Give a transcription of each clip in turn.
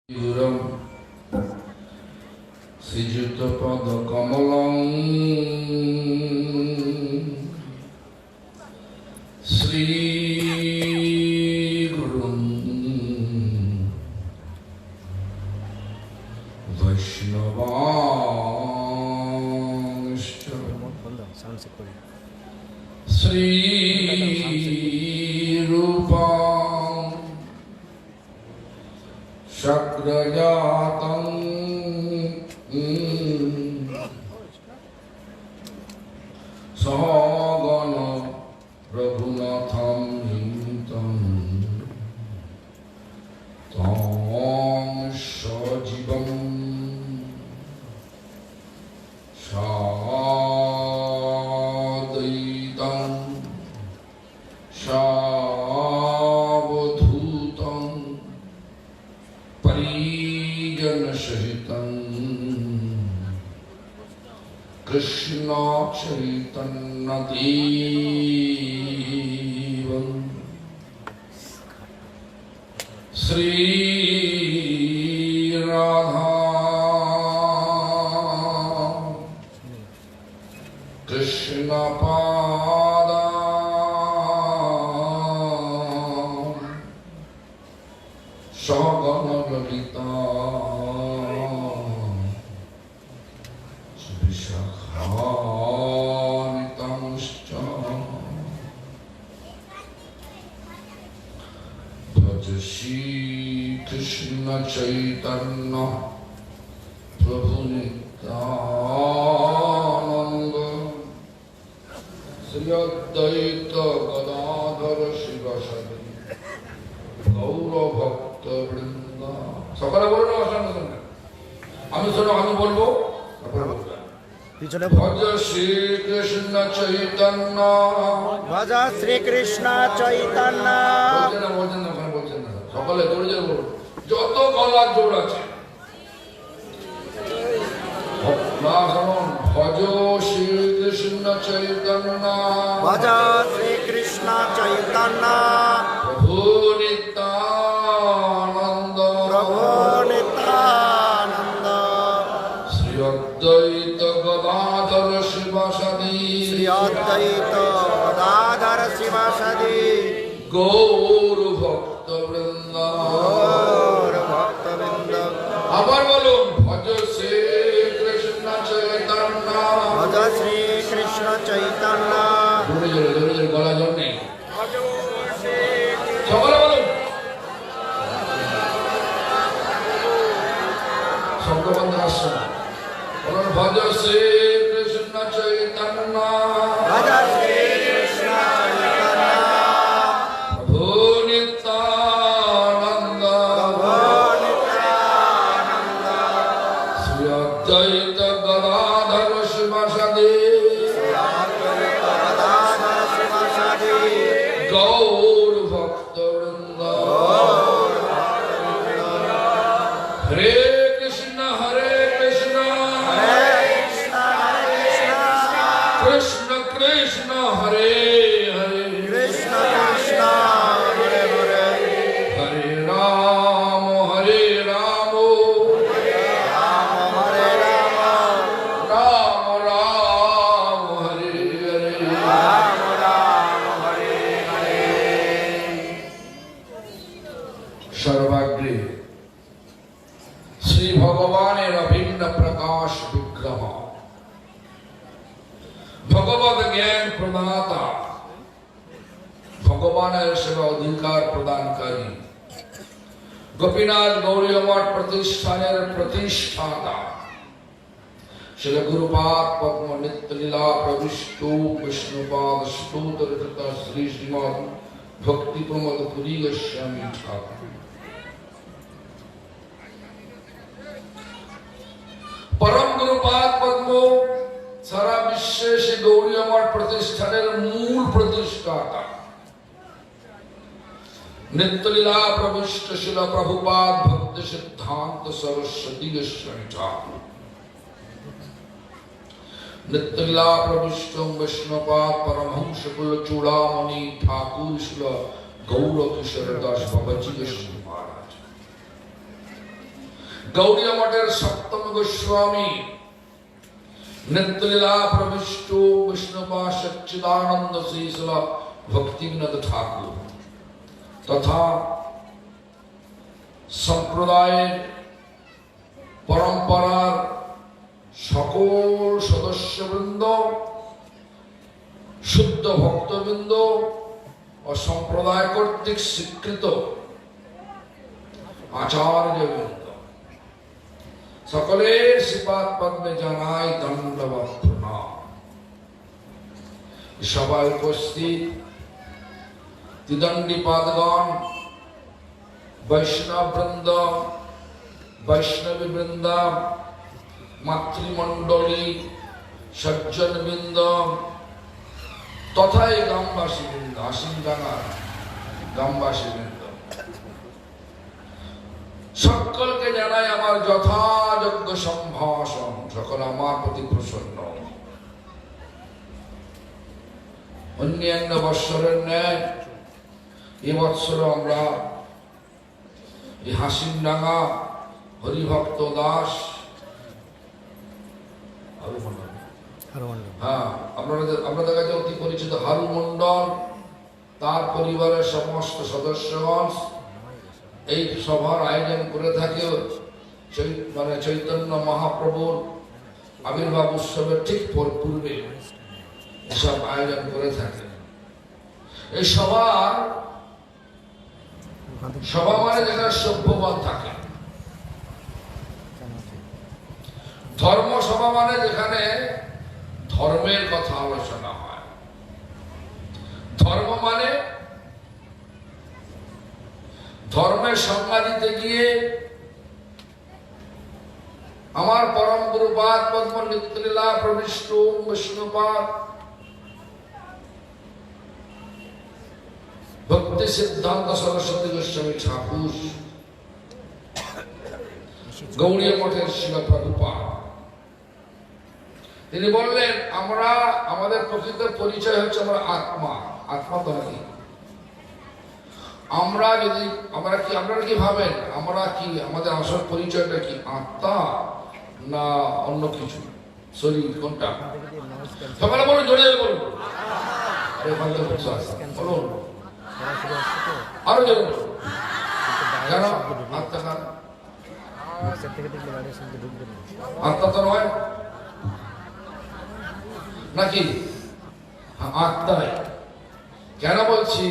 গুরুম শ্রীযুত পদ কমলং শ্রী গুরুম বৈষ্ণবাংশ্চ শ্রী রূপং শক্রজাতং সহগণ রঘুনাথং হিতং তং সজীবং সাদ্বৈতং সাবধূতং পরিজন সহিতং কৃষ্ণ চৈতন্য দেবং শ্রী রাধা কৃষ্ণ পাদা সগণ ললিতা বিশাখানিতাংশ্চ ভজ শ্রী কৃষ্ণ চৈতন্য প্রভু নিত্যানন্দ শ্রী অদ্বৈত গদাধর শিবাসাদি গৌর ভক্ত বৃন্দ। সকালে বলো না অশান্ত সঙ্গে আমি শোনো, আমি বলবো ভজ শ্রী কৃষ্ণ চৈতন্য ভজ শ্রী কৃষ্ণ চৈতন্য। বলছেন না ওখানে বলছেন না, সকালে জোরে জোরে বলুন, যত গলার জোর আছে। না শুনুন, ভজ শ্রী কৃষ্ণ চৈতন্য ভজ শ্রী কৃষ্ণ চৈতন্য প্রভু নিত্যানন্দ প্রভু নিত্যানন্দ শ্রী অদ্বৈত গদাধর শিবাসাদি শ্রী অদ্বৈত গদাধর শিবাসাদি গৌর ভক্ত বৃন্দ। গৌর ভক্তবৃন্দ। আবার বলুন, ভজ শ্রী কৃষ্ণ চৈতন্য ভজ শ্রী কৃষ্ণ চৈতন্য। জোরে জোরে জোরে জোরে, গলা জোর নেই, সকলে বলুন। শব্দবন্ধ আসছে না, বলুন ভজ শ্রী কৃষ্ণ চৈতন্য ভজ শ্রী কৃষ্ণ চৈতন্য প্রভু নিত্যানন্দ প্রভু নিত্যানন্দ শ্রী অদ্বৈত গদাধর শিবাসাদি শ্রী অদ্বৈত গদাধর শিবাসাদি গৌর ভক্ত বৃন্দ। হরে কৃষ্ণ হরে কৃষ্ণ কৃষ্ণ কৃষ্ণ হরে হরে কৃষ্ণ কৃষ্ণ হরে হরে হরে রাম হরে রাম রাম হরে রাম রাম রাম হরে হরে। রাম রাম হরে হরে। সর্বাগ্রে শ্রী ভগবানের অভিন্ন প্রকাশ বিগ্রহ, ভগবত জ্ঞান প্রদাতা, ভগবানের সেবা অধিকার প্রদানকারী, গোপীনাথ গৌরীয় মঠ প্রতিষ্ঠানের প্রতিষ্ঠাতা শ্রী গুরুপাদ পদ্ম নিত্যলীলা প্রবিষ্ট বিষ্ণুপাদ স্তোত্র শ্রী শ্রীমদ ভক্তি প্রমোদ পুরী গোস্বামী ঠাকুর। পরম গুরুপাদ পদ্ম সারা বিশ্বে সে গৌরীয় মঠ প্রতিষ্ঠানের মূল প্রতিষ্ঠাতা, নিত্যলীলা প্রবিষ্ট শিল প্রভুপাদ ভক্তি সিদ্ধান্ত সরস্বতী গোস্বামী ঠাকুর। नित्यलीला प्रविष्टं वैष्णवपाद परमहंस कुल चूड़ामणि ठाकुर श्री गौर किशोर दास बाबाजी गोस्वामी महाराज। গৌড়ীয় মঠের সপ্তম গোস্বামী নিত্যলীলা প্রবিষ্ট বিষ্ণুপা সচ্চিদানন্দ শ্রীশিল ভক্তিবিনোদ ঠাকুর তথা সম্প্রদায়ের পরম্পরার সকল সদস্যবৃন্দ, শুদ্ধ ভক্তবৃন্দ ও সম্প্রদায় কর্তৃক স্বীকৃত আচার্যবৃন্দ সকলের শ্রীপাদ পদ্মে জানাই দণ্ডবৎ প্রণাম। সবাই উপস্থিত ত্রিদণ্ডী পাদগণ, বৈষ্ণব বৃন্দ, বৈষ্ণবী বৃন্দ, মাতৃমণ্ডলী, সজ্জন বৃন্দ তথা এই গ্রামবাসী বৃন্দ, আশিমডাঙ্গার গ্রামবাসী বৃন্দ, সকলকে জানাই আমার যথাযোগ্য সম্ভাষণ। সকল আমার প্রতি প্রসন্ন। অন্যান্য বৎসরের ন্যায় এবৎসর আমরা এই হাসিমডাঙ্গা হরিভক্ত দাস, হ্যাঁ আপনাদের কাছে অতি পরিচিত হারু মন্ডল, তার পরিবারের সমস্ত সদস্যগণ এই সভার আয়োজন করে থাকে। চৈতন্য মহাপ্রভুর আবির্ভাব উৎসবের ঠিক পূর্বে এসব আয়োজন করে থাকে। এই সভা মানে যেখানে সভ্যবাদ থাকে, ধর্ম সভা মানে যেখানে ধর্মের কথা আলোচনা হয়। ধর্ম মানে ধর্মের সংজ্ঞা দিতে গিয়ে আমার পরম গুরুপাদ পদ্ম নিত্যলীলা প্রবিষ্ট বিষ্ণুপাদ ভক্তি সিদ্ধান্ত সরস্বতী গোস্বামী ঠাকুর, গৌড়ীয় মঠের শিল প্রভুপাদ, তিনি বললেন আমাদের প্রকৃত পরিচয় হচ্ছে আমরা আত্মা। আত্মা তো নাকি আপনারা কি ভাবেন আমরা কি, আমাদের আসল পরিচয়টা কি আত্মা না অন্য কিছু, শরীর, কোনটা? সকালে বলুন, জোরে বলুন, বলুন আরো জোরে বলুন। কেন আত্মা? কার আত্মা তো নয় নাকি? আত্মাই। কেন বলছি?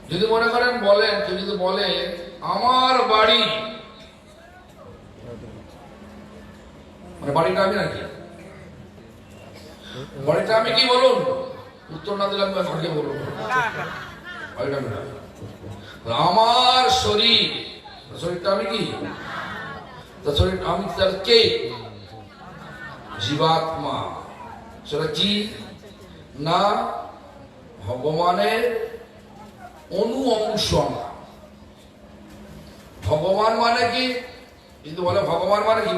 যদি মনে করেন বলেন, কেউ যদি বলে আমার বাড়ি, মানে বাড়িটা আমি নাকি? বাড়িটা আমি কি বলুন? উত্তর না দিলাম আগে বলুন, বাড়িটা আমি না। আমার শরীর, শরীরটা আমি কি? শরীর আমি তার কে? জীবাত্মা। সেটা কি না ভগবানের অনু অংশ। ভগবান মানে কি? কিন্তু বলে ভগবান মানে কি?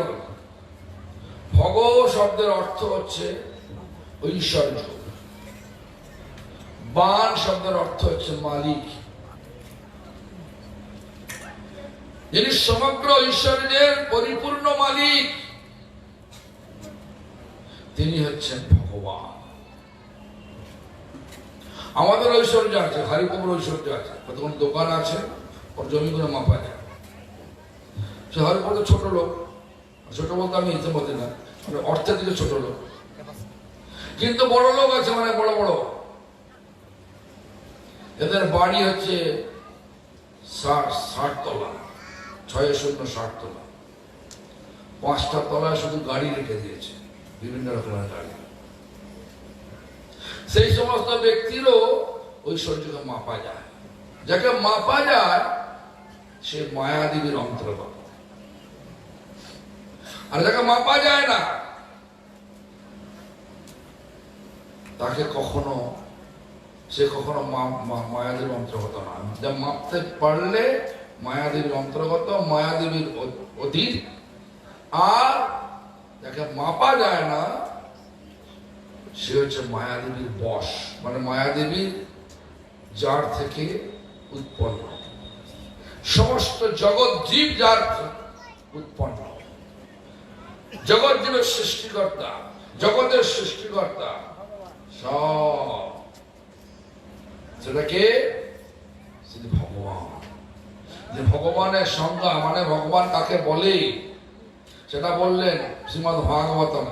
ভগ শব্দের অর্থ হচ্ছে ঐশ্বর্য, বান শব্দের অর্থ হচ্ছে মালিক। যিনি সমগ্র ঐশ্বর্যের পরিপূর্ণ মালিক তিনি হচ্ছেন ভগবান। আমাদের ঐশ্বর্য আছে, হরিপুর ঐশ্বর্য আছে, কতক্ষণ দোকান আছে, ওর জমিগুলো মাপা যায়। সে হরিপুর তো ছোট লোক, ছোট বলতে আমি ইচ্ছে বলতে না, অর্থের দিকে ছোট লোক, কিন্তু বড় লোক আছে, মানে বড় বড়। এদের বাড়ি হচ্ছে 60 তলা, 660 তলা, 5টা তলায় শুধু গাড়ি রেখে দিয়েছে, বিভিন্ন রকমের গাড়ি। সেই সমস্ত ব্যক্তিরও ঐশ্বর্যকে মাপা যায়। যাকে মাপা যায় সে মায়াদেবীর অন্তর্গত, আর যাকে মাপা যায় না তাকে সে কখনো মায়াদেবীর অন্তর্গত না। যা মাপতে পারলে মায়াদেবীর অন্তর্গত, মায়াদেবীর অধীন। আর যাকে মাপা যায় না সে হচ্ছে মায়াদেবীর বশ, মানে মায়াদেবীর যার থেকে উৎপন্ন। সমস্ত জগৎ জীব যার উৎপন্ন, জগৎ জীবের সৃষ্টিকর্তা, জগতের সৃষ্টিকর্তা সব, সেটাকে ভগবান। যে ভগবানের সংজ্ঞা মানে ভগবান কাকে বলে সেটা বললেন শ্রীমদ্ ভাগবতম।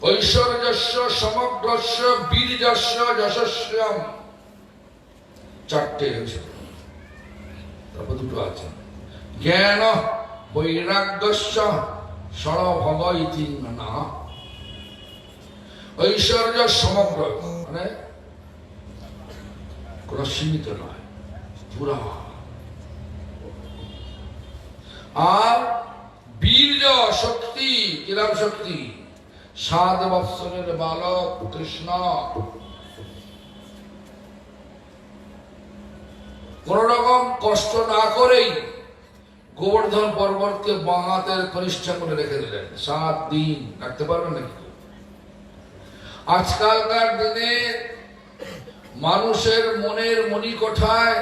ঐশ্বর্যস্য সমগ্রস্য বীর্যস্য যশস্যম, চারটে তারপর দুটো আছে। জ্ঞান বৈরাগ্যস্য সরভগ ইতি না। ঐশ্বর্য সমগ্র মানে কোন সীমিত নয়, পুরা। আর বীর্য শক্তি, কিরম শক্তি? 7 বৎসরের বালক কৃষ্ণ কোন রকম কষ্ট না করেই গোবর্ধন পর্বতকে বাঁ হাতের কনিষ্ঠ করে রেখে দিলেন। 7 দিন রাখতে পারবেন নাকি? আজকালকার দিনে মানুষের মনের মণিকোঠায়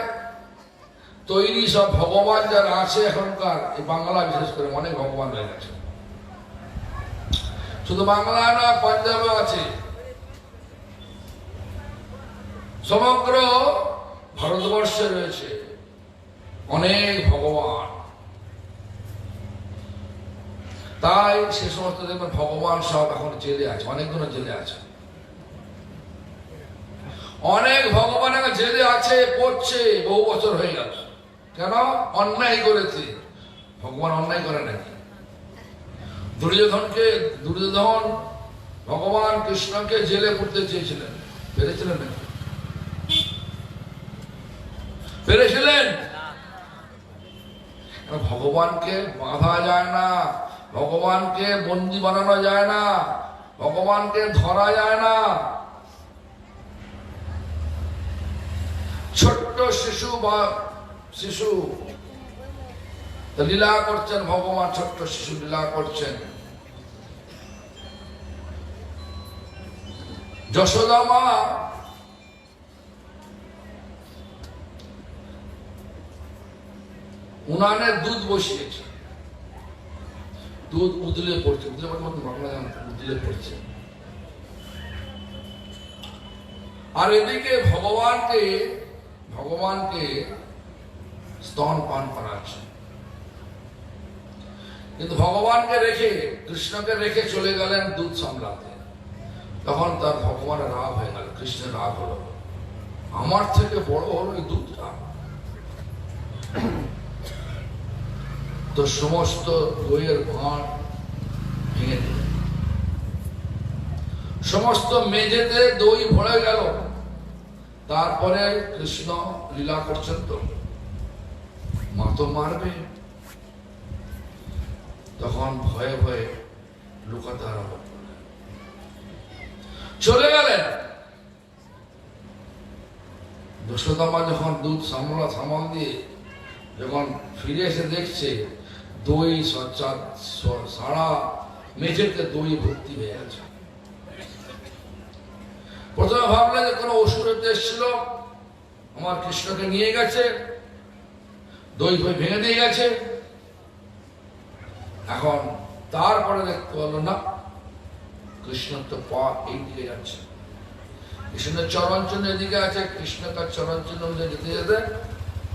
তৈরি সব ভগবান যারা আছে এখনকার এই বাংলা বিশেষ করে অনেক ভগবান হয়ে গেছে। শুধু বাংলা না, পাঞ্জাবে আছে, সমগ্র ভারতবর্ষে রয়েছে অনেক ভগবান। তাই সে সমস্ত দেখবেন ভগবান সব এখন জেলে আছে, অনেকগুলো জেলে আছে। অনেক ভগবান এখন জেলে আছে, পড়ছে, বহু বছর হয়ে গেল। কেন? অন্যায় করেছে। ভগবান অন্যায় করে নাকি? দুর্যোধন ভগবান কৃষ্ণকে জেলে পড়তে চেয়েছিলেন, পেরেছিলেন নাকি? পেরেছিলেন? ভগবানকে বাঁধা যায় না, ভগবানকে বন্দী বানানো যায় না, ভগবানকে ধরা যায় না। ছোট্ট শিশু লীলা করছেন ভগবান, ছোট্ট শিশু লীলা করছেন। যশোদা মা উনানে দুধ বসিয়েছে, দুধ উদলে পড়ছে, উদলে পড়ছে। আর এদিকে ভগবানকে স্তন পান করাচ্ছে। কিন্তু ভগবানকে রেখে, কৃষ্ণকে রেখে চলে গেলেন দুধ সামলাতে। তখন তার ভগবানের রাগ হয়ে গেল, কৃষ্ণের রাগ হলো, আমার থেকে বড় হলো এই দুধটা। তো সমস্ত দইয়ের ভাঁড় ভেঙে দিল, সমস্ত মেঝেতে দই ভরে গেল। তারপরে কৃষ্ণ লীলা করছেন, তো মা তো মারবে। তখন ভয়ে ভয়ে লুকাতে আরম্ভ করলেন, চলে গেলেন। যশোদা মা যখন দুধ সামাল দিয়ে যখন ফিরে এসে দেখছে দই সারা মেঝেতে দই ভর্তি হয়ে আছে। প্রথমে ভাবলেন যে কোনো অসুরের এসেছিল, আমার কৃষ্ণকে নিয়ে গেছে, দই ভেঙে দিয়ে গেছে। এখন তারপরে দেখতে পারলো না, কৃষ্ণের তো পা এই দিকে যাচ্ছে, কৃষ্ণের চরণ চিহ্ন এদিকে আছে, কৃষ্ণ তার চরণ চিহ্ন যেতে যেতে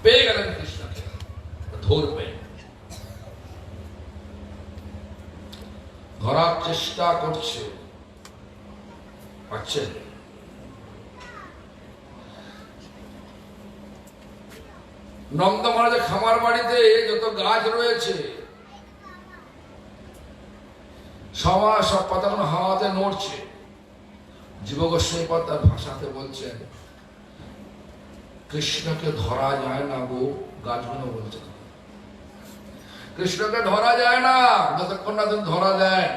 পেয়ে গেলেন কৃষ্ণকে, ধরবে। ধরার চেষ্টা করছে, পাচ্ছেন? নন্দ মহারাজের খামার বাড়িতে যত গাছ রয়েছে সব পাতাগুলো হাওয়াতে নড়ছে। জীব গোস্বামী তার ভাষাতে বলছেন, কৃষ্ণকে ধরা যায় না গো, গাছগুলো বলছে কৃষ্ণকে ধরা যায় না, যতক্ষণ না তুমি ধরা যায়।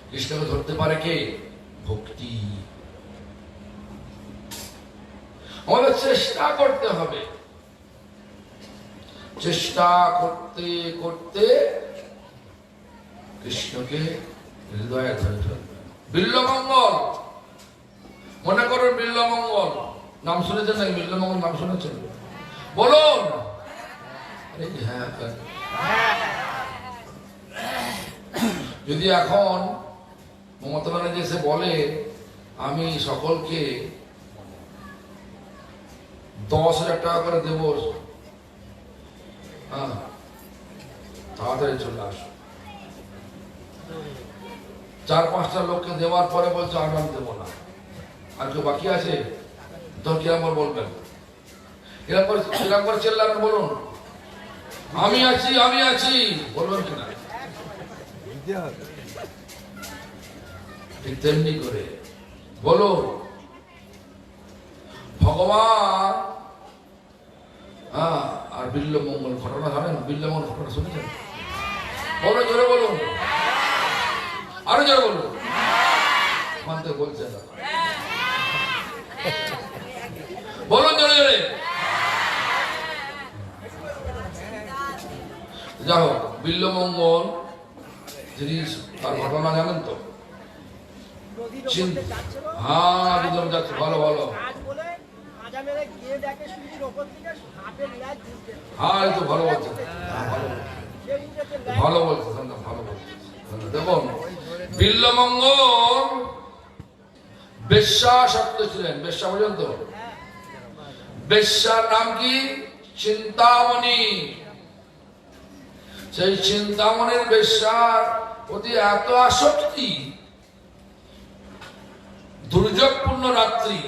কৃষ্ণকে ধরতে পারে কে? ভক্তি। আমাদের চেষ্টা করতে হবে, চেষ্টা করতে করতে কৃষ্ণকে হৃদয়ে ধরে ফেলবে। বিল্লমঙ্গল, মনে করুন বিল্লমঙ্গল নাম শুনেছেন নাকি? বিল্লমঙ্গল নাম শুনেছেন? বলুন। আরে হ্যাঁ, যদি এখন মমতা ব্যানার্জি এসে বলে আমি সকলকে 10,000 টাকা করে দেব, হ্যাঁ, তাড়াতাড়ি চলে আসো। 4-5টা লোককে দেওয়ার পরে বলছে আর আমি দেবো না, আর কেউ বাকি আছে? তখন কিরম করে বলবেন? কিরম করে চেল্লান বলুন, আমি আছি আমি আছি বলবেন কিনা? ঠিক তেমনি করে বলো ভগবান। হ্যাঁ, আর বিল্লমঙ্গল ঘটনা জানেন? বিল্লমঙ্গল ঘটনা শুনেছেন? বলো, জোরে বলুন, আরো জোরে বলুন। মানতে বলছে না, বলুন জোরে জোরে। যাই হোক, বিল্লমঙ্গল যিনি, তার ঘটনা জানেন তো? হ্যাঁ, যাচ্ছে, ভালো ভালো। হ্যাঁ, এই তো ভালো বলছে, ভালো বলছে, ভালো বলছে। দেখুন, বিল্লমঙ্গল বেশ্যা শক্ত ছিলেন। বেশ্যা পর্যন্ত, বেশ্যার নাম কি? চিন্তামণি। সেই চিন্তামণির বেশ্যার প্রতি এত আসক্তি, দুর্যোগপূর্ণ রাত্রি,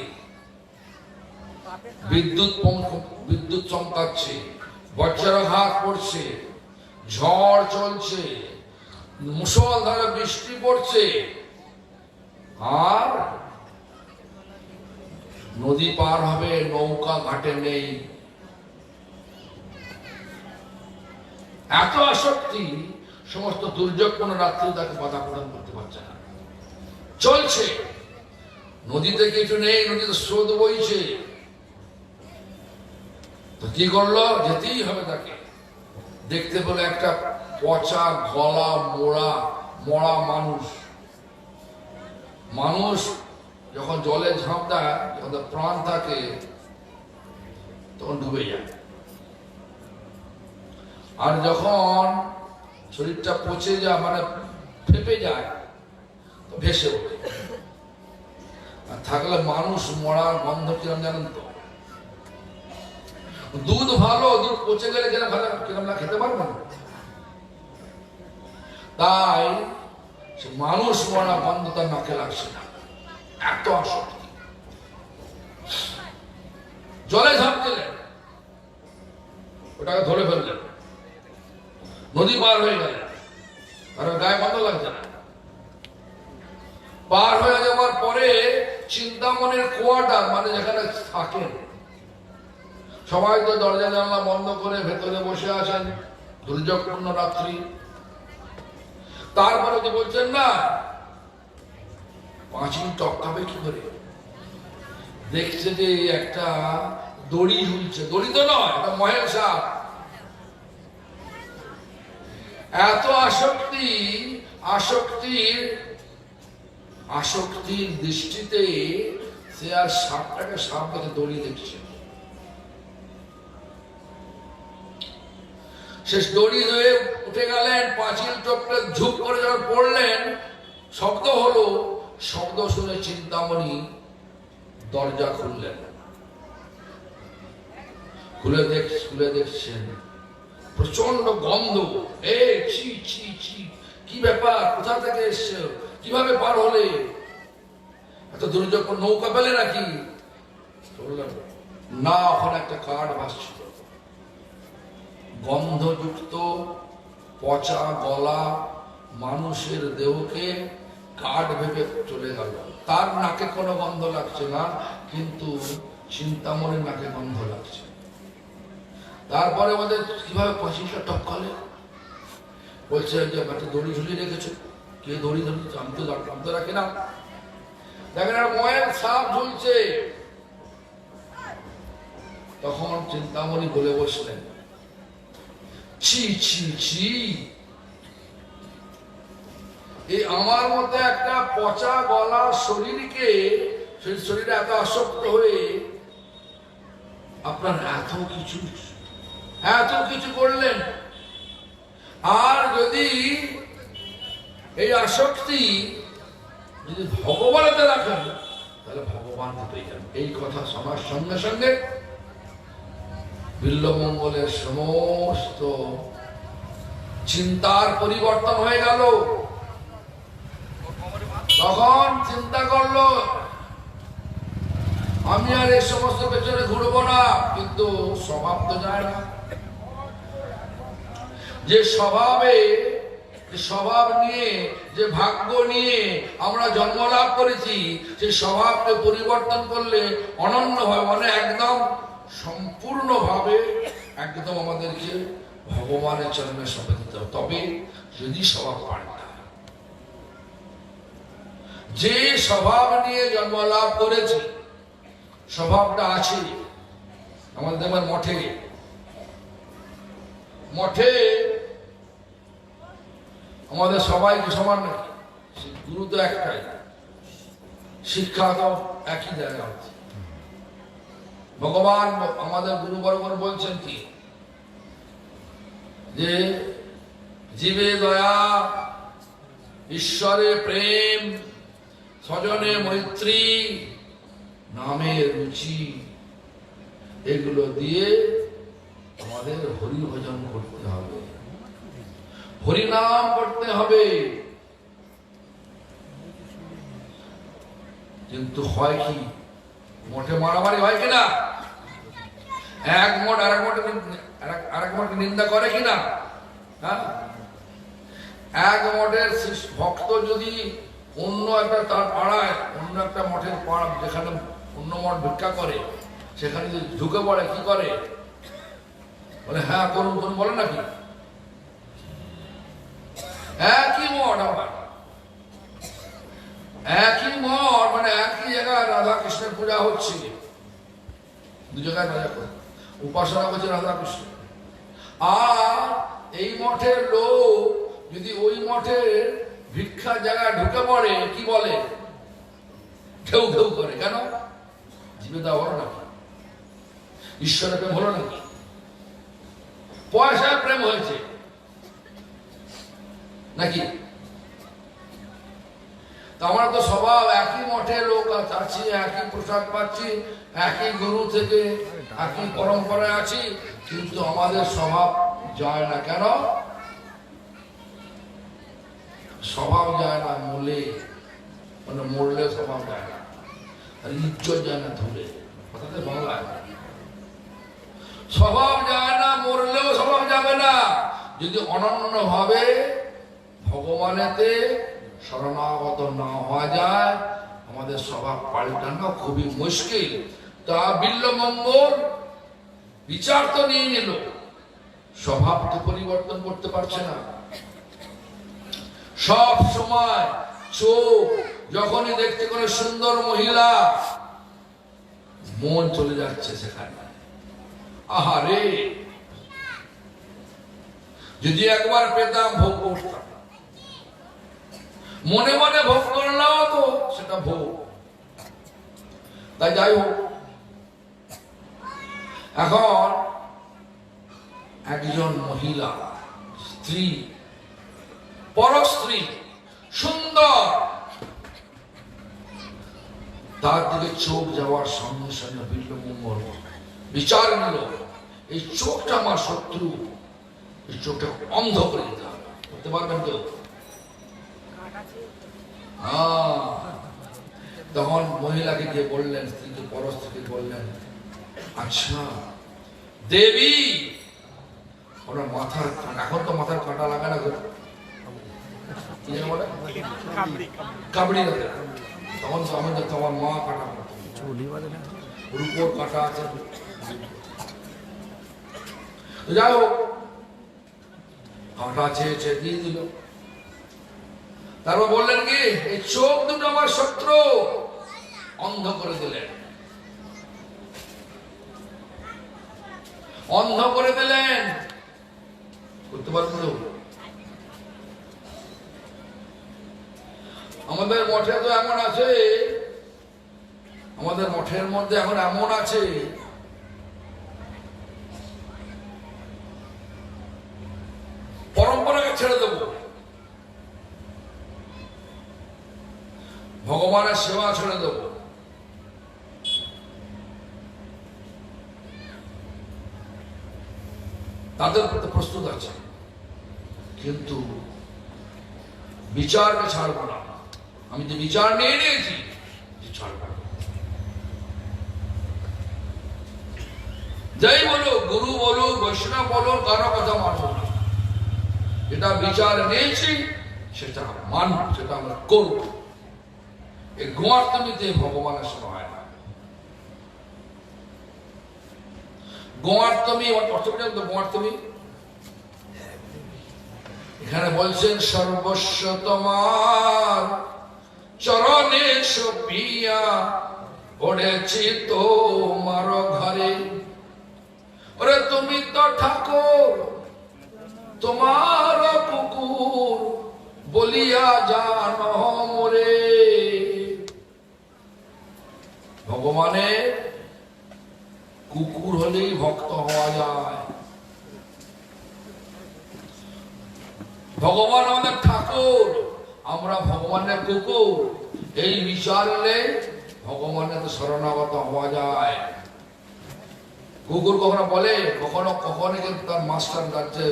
বিদ্যুৎ চমকাচ্ছে, বজ্রাঘাত পড়ছে, ঝড় চলছে, মুষলধারে বৃষ্টি পড়ছে, আর নদী পার হবে, নৌকা ঘাটে নেই। এত আসক্তি, সমস্ত দুর্যোগপূর্ণ রাত্রি তাকে বাধা প্রদান করতে পারছে না। চলছে, নদীতে কিছু নেই, নদীতে স্রোত বইছে, তো কি করলো? যেতেই হবে তাকে। দেখতে পেলো একটা পচা গলা মরা মানুষ যখন জলে ঝাঁপ দেয়, যখন প্রাণ থাকে, তখন ডুবে যায়। আর যখন শরীরটা পচে যায়, মানে ফেপে যায়, তো ভেসে ওঠে। আর থাকলে মানুষ মরার গন্ধ কিরম জানেন তো? দুধ ভালো, দুধ পচে গেলে কিরম না খেতে পারবো না। তাই মানুষ মরা গন্ধ তার নাকে লাগছে না, এত আসক্তি। জলে ঝাঁপ দিলেন, ওটাকে ধরে ফেললেন, নদী পার হয়ে গেল, কারণ গায়ে গন্ধ লাগছে না। পার হয়ে যাওয়ার পরে চিন্তামণির কোয়ার্টার, মানে যেখানে থাকেন, সবাই তো দরজা জানলা বন্ধ করে ভেতরে বসে আছেন, দুর্যোগপূর্ণ রাত্রি। তারপরে কি বলছেন না, পাঁচিল টপকাবে কি করে? দেখছে যে একটা দড়ি ঝুলছে, দড়ি তো নয়, এটা মহেল সাপ। এত আসক্তির দৃষ্টিতে সে আর সাপটাকে সাপ দেখে দড়ি দেখছে। শেষ দড়ি ধরে উঠে গেলেন, পাঁচিল টপকে ঝুপ করে যখন পড়লেন, শব্দ হলো, শব্দ শুনে চিন্তামণি দরজা খুললেন। খুলে দেখছেন প্রচন্ড গন্ধ। ছি ছি ছি, কি ব্যাপার, কোথা থেকে এসছে, কিভাবে পার হলে? এত দুর্যোগ, নৌকা পেলে নাকি? না, ওখানে একটা কাঠ ভাসছিল, গন্ধযুক্ত পচা গলা মানুষের দেহকে কাঠ ভেবে চলে গেল। তার নাকে কোনো গন্ধ লাগছে না, কিন্তু চিন্তামণির নাকে গন্ধ লাগছে। তারপরে আমাদের কিভাবে পাঁচিলটা টপকালে? বলছে যে একটা দড়ি ঝুলিয়ে রেখেছো। কে দড়ি ধরেছে? আমি তো রাখি না। দেখেন একটা ময়ের সাপ ঝুলছে। তখন চিন্তামণি বলে বসলেন, ছি ছি ছি, এই আমার মতো একটা পচা গলা শরীরকে, শরীরে এত আসক্ত হয়ে আপনার এত কিছু করলেন, আর যদি এই আসক্তি যদি ভগবানেতে রাখেন তাহলে ভগবানকে পেয়ে যান। এই কথা শোনার সঙ্গে সঙ্গে বিল্বমঙ্গলের সমস্ত চিন্তার পরিবর্তন হয়ে গেল। তখন চিন্তা করলো, আমি আর এই সমস্ত পেছনে ঘুরবো না। কিন্তু স্বভাব তো যায় না। যে স্বভাব নিয়ে, যে ভাগ্য নিয়ে আমরা জন্ম লাভ করেছি, সেই স্বভাবকে পরিবর্তন করলে অনন্যভাবে, মানে একদম সম্পূর্ণভাবে একদম আমাদেরকে ভগবানের চরণে সঁপে দিতে হবে। তবে যদি স্বভাব পাল্টা, যে স্বভাব নিয়ে জন্ম লাভ করেছি, স্বভাবটা আছে আমাদের। দেখবেন মঠে আমাদের সবাইকে সমান নাকি? গুরু তো একটাই, শিক্ষা তো একই জায়গা হচ্ছে। ভগবান আমাদের গুরু বরবর বলছেন কি, যে জীবে দয়া, ঈশ্বরে প্রেম, স্বজনে মৈত্রী, নামে রুচি, এগুলো দিয়ে আমাদের হরি ভজন করতে হবে, হরিনাম করতে হবে। কিন্তু হয় কি, মঠে মারামারি হয় কিনা? এক মঠ আরেক মঠে নিন্দা করে কিনা? হ্যাঁ, এক মঠের ভক্ত যদি অন্য একটা তার পাড়ায়, অন্য একটা মঠের পাড়া, যেখানে অন্য মঠ ভিক্ষা করে, সেখানে যদি ঢুকে পড়ে, কি করে? বলে হ্যাঁ করুন করুন, বলে নাকি? একই মঠ, আবার একই মঠ, মানে একই জায়গায় রাধা কৃষ্ণের পূজা হচ্ছে, দু জায়গায় উপাসনা করছে রাধা কৃষ্ণ। আর এই মঠের লোক যদি ওই মঠের ভিক্ষার জায়গায় ঢুকে পড়ে, কি বলে? ঢেউ ঢেউ করে। কেন? জীবিতা হলো নাকি? ঈশ্বরের প্রেম হলো নাকি? পয়সার প্রেম হয়েছে নাকি? আমরা তো স্বভাব একই মঠে লোক আছি, একই পোশাক পাচ্ছি, একই গুরু থেকে একই পরম্পরায় আছি, কিন্তু আমাদের স্বভাব যায় না। কেন স্বভাব যায় না? মানে মরলে স্বভাব যায় না, আর ইজ্জত যায় না ধুলে। কথাতে বাংলায় স্বভাব যায় না, মরলেও স্বভাব যাবে না। যদি অনন্য ভাবে ভগবানেতে শরণাগত না হওয়া যায়, আমাদের স্বভাব পাল্টানো খুবই মুশকিল। তা বিল্বমঙ্গল বিচার তো নিয়ে নিল, স্বভাব তো পরিবর্তন করতে পারছে না। সব সময় চোখ যখনই দেখতে কোনো সুন্দর মহিলা, মন চলে যাচ্ছে সেখানে। আহারে, যদি একবার পেতাম, ভোগ করতাম। মনে মনে ভোগ করলেও তো সেটা ভোগ। তাই যাই হোক, এখন একজন মহিলা, স্ত্রী, পরস্ত্রী, সুন্দর, তার দিকে চোখ যাওয়ার সঙ্গে সঙ্গে বিল্বমঙ্গল বিচার নিল, এই চোখটা আমার শত্রু, এই চোখটা অন্ধ করে দিতে হবে। করতে পারবেন তো? তখন মহিলাকে গিয়ে বললেন, স্ত্রীকে, পরস্ত্রীকে বললেন, আচ্ছা দেবী, ওনার মাথার, এখন তো মাথার কাঁটা লাগে না, বলে কাবড়ি লাগে। তখন তো আমাদের, তোমার মা কাটা, রূপোর কাটা আছে। যাই হোক, কাঁটা চেয়েছে, দিয়ে দিল। তারপর বললেন কি, এই চোখ দুটো আমার শত্রু, অন্ধ করে দিলেন। অন্ধ করে দিলেন। করতে পারবেন? আমাদের মঠে তো এমন আছে, আমাদের মঠের মধ্যে এখন এমন আছে, ছেড়ে দেব, ভগবানের সেবা ছেড়ে দেব। তাদের প্রতি প্রস্তুত আছে, কিন্তু বিচারকে ছাড়বো না। আমি যে বিচার নিয়ে নিয়েছি ছাড়বো না। যাই বলো, গুরু বলো, বৈষ্ণব বলো, কারো কথা মানবো না। যেটা বিচার নিয়েছি সেটা মানব, সেটা আমরা করব। এই গোয়ার্তমিতে ভগবানের সেবা হয় না। গোয়ার্তমি অর্থ পর্যন্ত গোয়ার্তমি এখানে বলছেন সর্বস্ব তোমার চরণে সপিয়া পড়েছি তোমার ঘরে। ওরে তুমি তো ঠাকুর তোমার কুকুর বলিয়া জানো মোরে। ভগবানের কুকুর হলেই ভক্ত হওয়া যায়। ভগবান আমাদের ঠাকুর, আমরা ভগবানের কুকুর। এই বিচার এলে ভগবানের শরণাগত হওয়া যায়। কুকুর কখনো বলে, কখনো কখনো তার মাস্টার রাজ্যে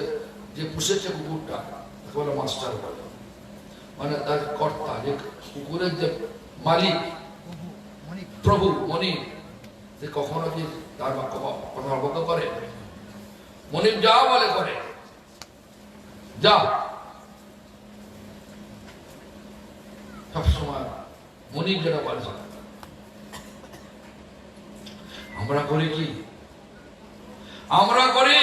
যে পুষেছে কুকুরটা বলে মাস্টার বলে, মানে তার কর্তা, যে কুকুরের যে মালিক প্রভু মনিব, যে কখনো কি তার কথা অবজ্ঞা করে? মনিব যা বলে করে, যা সবসময় মনিব যেটা বলে। আমরা করি কি? আমরা করি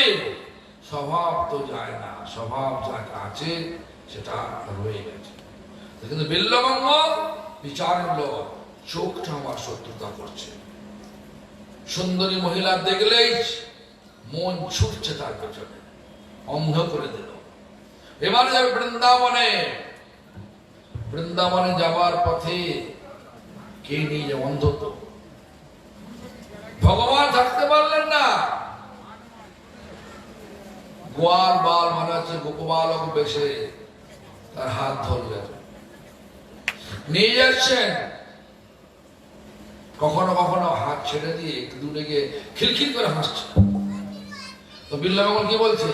স্বভাব তো যায় না, স্বভাব যা আছে সেটা রয়ে গেছে। কিন্তু বিল্লবঙ্গ বিচারের লোক, চোখটা আমার শত্রুতা করছে। সুন্দরী মহিলা দেখলেই মন ছুটছে তার পেছনে, অন্ধ করে দিল। এবারে যাবে বৃন্দাবনে। বৃন্দাবনে যাবার পথে কে নিয়ে অন্ধ তো ভগবান থাকতে পারলেন না। গোয়াল বাল মানে হচ্ছে গোপবালক বেশে তার হাত ধরলেন, নিয়ে যাচ্ছেন। কখনো কখনো হাত ছেড়ে দিয়ে একটু দূরে গিয়ে খিলখিল করে হাসছে। তো বিল্লবঙ্গ কি বলছে?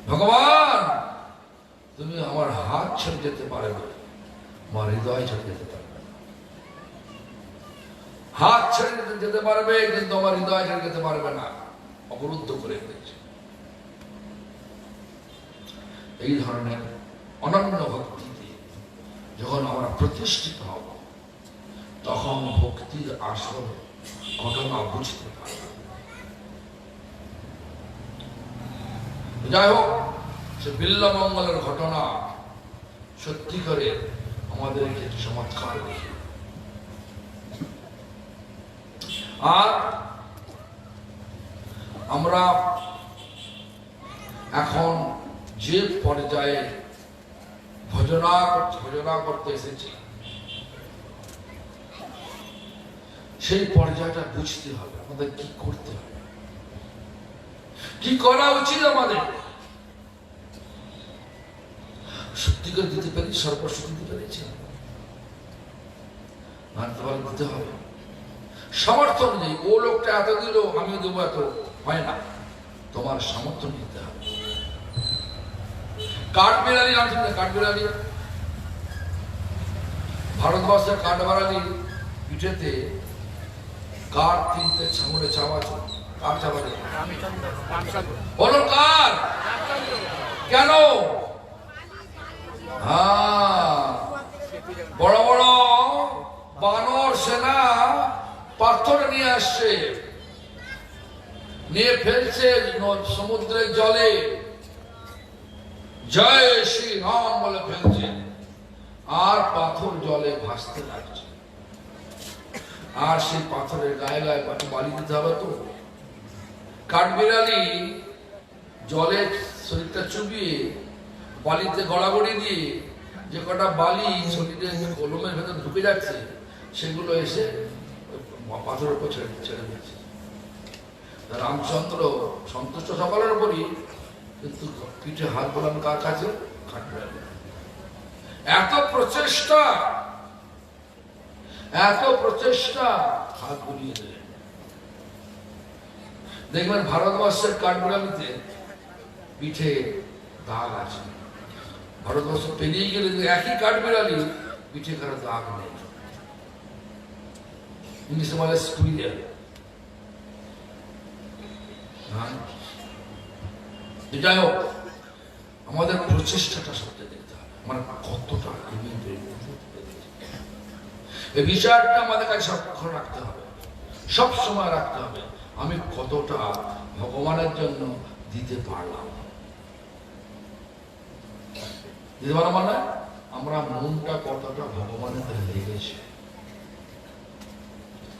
ভগবান তুমি আমার হাত ছেড়ে যেতে পারবে, আমার হৃদয় ছেড়ে যেতে পারবে। হাত ছেড়ে যেতে পারবে কিন্তু আমার হৃদয় ছেড়ে যেতে পারবে না, অবরুদ্ধ করে দিয়েছে। এই ধরনের অনন্য ভক্তিতে যখন আমরা প্রতিষ্ঠিত হব, তখন ভক্তির আসল ঘটনা বুঝতে পারব। যাই হোক, সে বিল্লমঙ্গলের ঘটনা সত্যি করে আমাদেরকে চমৎকার দেখে। আর আমরা এখন যে পর্যায়ে ভজনা করতে এসেছি, সেই পর্যায়টা বুঝতে হবে আমাদের কি করতে হবে, কি করা উচিত আমাদের। সত্যি করে দিতে পারি, সর্বস্ব দিতে পেরেছি, দিতে হবে সামর্থ্য অনুযায়ী। ও লোকটা এত দিল, আমিও দেবো, এত হয় না। তোমার সামর্থ্য নিতে হবে। কাঠবিড়ালি নাম শুনতে? কাঠবিড়ালি ভারতবর্ষের কাঠবিড়ালি পিঠেতে কাঠ কিনতে ছাগলে চাওয়া, কার চাওয়া বলো? কার? কেন? বড় বড় বানর সেনা পাথর নিয়ে আসছে, নিয়ে ফেলছে সমুদ্রের জলে, জয় শ্রী রাম বলে ফেলছে, আর পাথর জলে ভাসতে লাগছে। আর সেই পাথরের গায়ে গায়ে বালি দিতে হবে। তো কাঠবিড়ালি জলে শরীরটা চুবিয়ে বালিতে গড়াগড়ি দিয়ে যে কটা বালি শরীরের কলমের ভেতর ঢুকে যাচ্ছে, সেগুলো এসে পাথরের উপর ছেড়ে দিচ্ছে। রামচন্দ্র সন্তুষ্ট সকলের উপরই, কিন্তু পিঠে হাত বোলানো কার কাছে? কাঠবিড়ালি। এত প্রচেষ্টা হাত বুলিয়ে দিলেন। দেখবেন ভারতবর্ষের কাঠবিড়ালিতে পিঠে দাগ আছে, ভারতবর্ষ পেরিয়ে গেলে একই কাঠবিড়ালি পিঠে কারো দাগ নেই। ইংলিশে বলে স্কুইরেল। যাই হোক, আমাদের প্রচেষ্টাটা সত্যি দেখতে হবে, মানে কতটা এই বিচারটা আমাদের কাছে সক্ষম রাখতে হবে, সব সময় রাখতে হবে। আমি কতটা ভগবানের জন্য দিতে পারলাম, দিতে পারলাম মানে আমরা মনটা কতটা ভগবানের কাছে লেগেছে।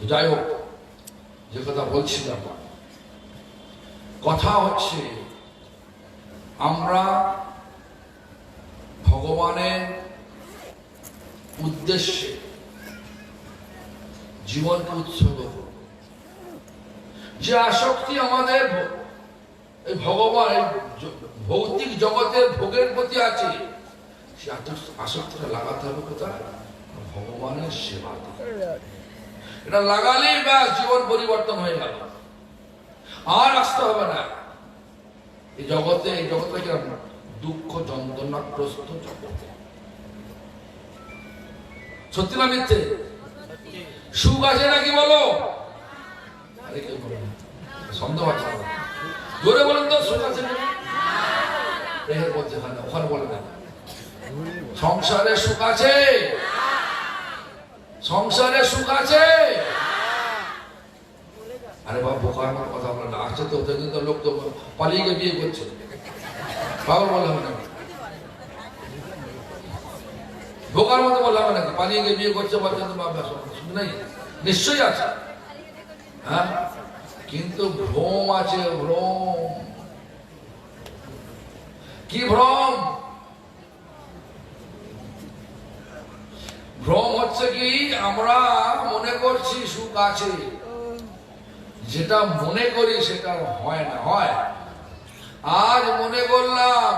যাই হোক, যে কথা বলছিলাম, কথা হচ্ছে আমরা ভগবানের উদ্দেশ্যে জীবনকে উৎসর্গ করব। যে আসক্তি আমাদের এই ভগবান ভৌতিক জগতের ভোগের প্রতি আছে, সে আসক্তিটা লাগাতে হবে কোথায়? ভগবানের সেবাতে। এটা লাগালেই ব্যাস জীবন পরিবর্তন হয়ে গেল, আর আসতে হবে না এই জগতে। এই জগৎটা কিরকম দুঃখ যন্ত্রণাগ্রস্ত জগৎ। সত্যি না মিথ্যে? সুখ আছে নাকি বলো? আরে কেউ বলো না, সন্দেহ আছে। জোরে বলেন তো, সুখ আছে নাকি? বলছে ওখানে বলে না। সংসারে সুখ আছে? সংসারে সুখ আছে? আরে বাবা, বোকার মতো কথা বলে না। আছে তো, কিন্তু লোক তো পালিয়ে গিয়ে বিয়ে করছে, পাগল বলে হবে নাকি? বোকার মতো বলে হবে নাকি? পালিয়ে গিয়ে বিয়ে করছে বলছে তো বাবা সুখ নেই, নিশ্চয়ই আছে। হ্যাঁ, কিন্তু ভ্রম আছে, ভ্রম। কি ভ্রম? ভ্রম হচ্ছে কি, আমরা মনে করছি সুখ আছে, যেটা মনে করি সেটা হয় না। হয়, আজ মনে করলাম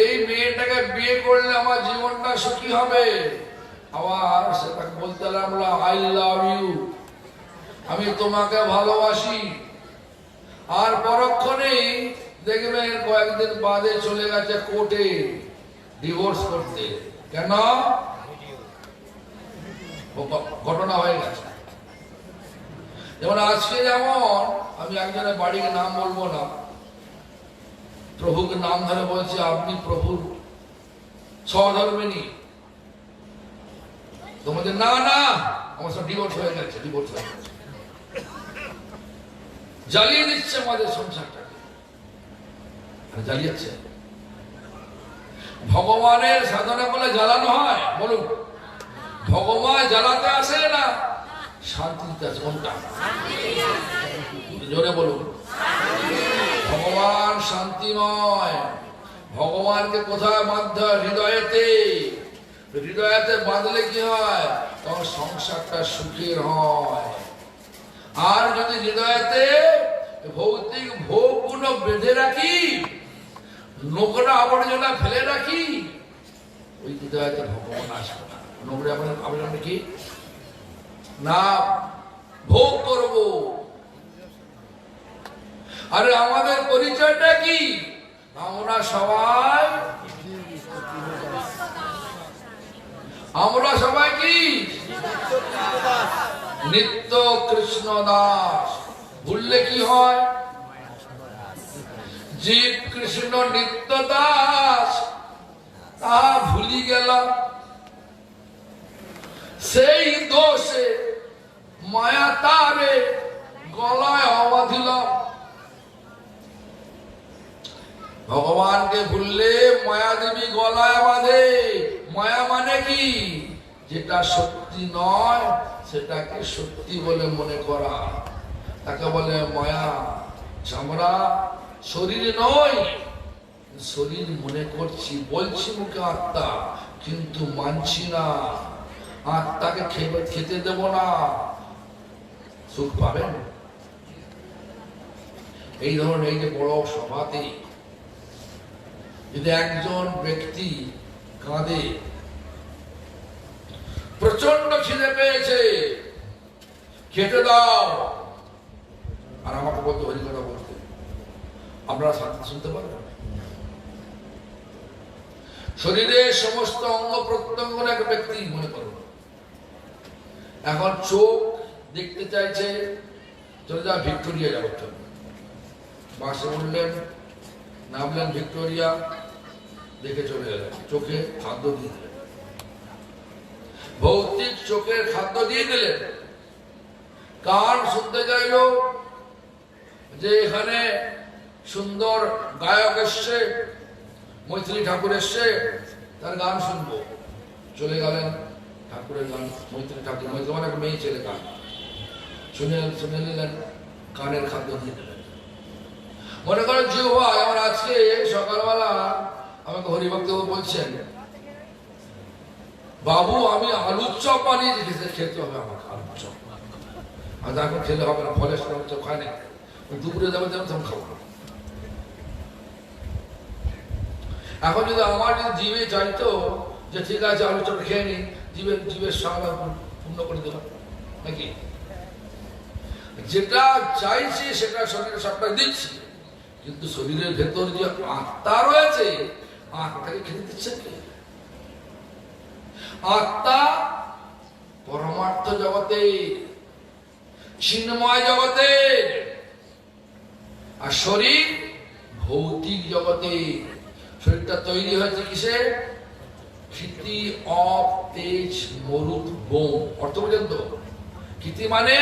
এই মেয়েটাকে বিয়ে করলে আমার জীবনটা সুখী হবে, আবার সেটাকে বলতে লাগলাম আই লাভ ইউ, আমি তোমাকে ভালোবাসি। আর পরক্ষণেই দেখবেন কয়েকদিন বাদে চলে গেছে কোর্টে ডিভোর্স করতে। কেন? ঘটনা হয়ে গেছে। যেমন আজকে, যেমন আমি একজনের বাড়ির নাম বলবো না, প্রভুকে নাম ধরে বলছে আপনি প্রভুর সহধর্মিনী। তোমাদের না না, আমার সব ডিভোর্স হয়ে গেছে, ডিভোর্স হয়ে গেছে। জ্বালিয়ে দিচ্ছে আমাদের সংসারটাকে, জ্বালিয়েছে। ভগবানের সাধনা বলে জ্বালানো হয়? বলুন, ভগবান জ্বালাতে আসে না শান্তি দিতে আসে। কোনটা? জোরে বলুন। ভগবান শান্তিময়। ভগবানকে কোথায় বাঁধতে হয়? হৃদয়েতে। হৃদয়েতে বাঁধলে কি হয়? তখন সংসারটা সুখের হয়। আর যদি হৃদয়েতে ভৌতিক ভোগগুলো বেঁধে রাখি, নোংরা আবর্জনা ফেলে রাখি, ওই হৃদয়েতে ভগবান আসবে না। নোংরা আবর্জনা কি না ভোগ করব। আরে আমাদের পরিচয়টা কি? আমরা সবাই কি? নিত্য কৃষ্ণ দাস। ভুললে কি হয়? জীব কৃষ্ণ নিত্য দাস, তাহা ভুলি গেলাম। সেই দোষে মায়া তারে গলায় অবাধিল। ভগবানকে ভুললে মায়া দেবী গলায় বাঁধে। মায়া মানে কি? যেটা সত্যি নয় সেটাকে সত্যি বলে মনে করা, তাকে বলে মায়া। আমরা শরীর নয়, শরীর মনে করছি, বলছি মুখে আত্মা, কিন্তু মানছি না। আত্মাকে খেতে দেব না, সুখ পাবেন। এই ধরনের এই যে বড় সভাতে যদি একজন ব্যক্তি কাঁদে, প্রচন্ড খিদে পেয়েছে, খেতে দাও, আর আমাকে বলতে হরিকথা বলতে, আপনারা শুনতে পারবেন? শরীরের সমস্ত অঙ্গ প্রত্যঙ্গ এক ব্যক্তি মনে করুন, এখন চোখ দেখতে চাইছে, চলে যা ভিক্টোরিয়া যাবো, চল। বাসে উঠলেন, নামলেন ভিক্টোরিয়া, দেখে চলে গেলেন, চোখে খাদ্য দিয়ে দিলেন, ভৌতিক চোখের খাদ্য দিয়ে দিলেন। কান শুনতে চাইল যে এখানে সুন্দর গায়ক এসছে, মৈথিলী ঠাকুর এসছে, তার গান শুনবো, চলে গেলেন ঠাকুরের গান, মৈথিলী ঠাকুর, মৈথিলী মানে একটা মেয়ে ছেলে গান শুনে নিলেন, কানের খাদ্য দিয়ে দিলেন। মনে করেন জিহ্বা, আমার আজকে সকালবেলা আমাকে হরিভক্ত বলছেন, বাবু আমি আলুর চপ বানিয়ে খেতে হবে, আমাকে আলুর চপ, আর এখন খেলে হবে না, ফলে আলুর চপ খায় না, দুপুরে যাবে যেমন তখন খাবো না। এখন যদি আমার যদি জিভে চাইতো যে ঠিক আছে আলু চপ খেয়ে নি, জীবের স্বাদ পূর্ণ করে দিলাম নাকি? যেটা চাইছি সেটা শরীরে সবটা দিচ্ছি, কিন্তু শরীরের ভেতর যে আত্মা রয়েছে, আত্মাকে খেতে দিচ্ছে কে? আত্মা পরমার্থ জগতে, চিন্ময় জগতে, আর শরীর ভৌতিক জগতে। শরীরটা তৈরি হয়েছে কিসে? ক্ষিতি, অপ, তেজ, মরুত, বোম। অর্থ পর্যন্ত ক্ষিতি মানে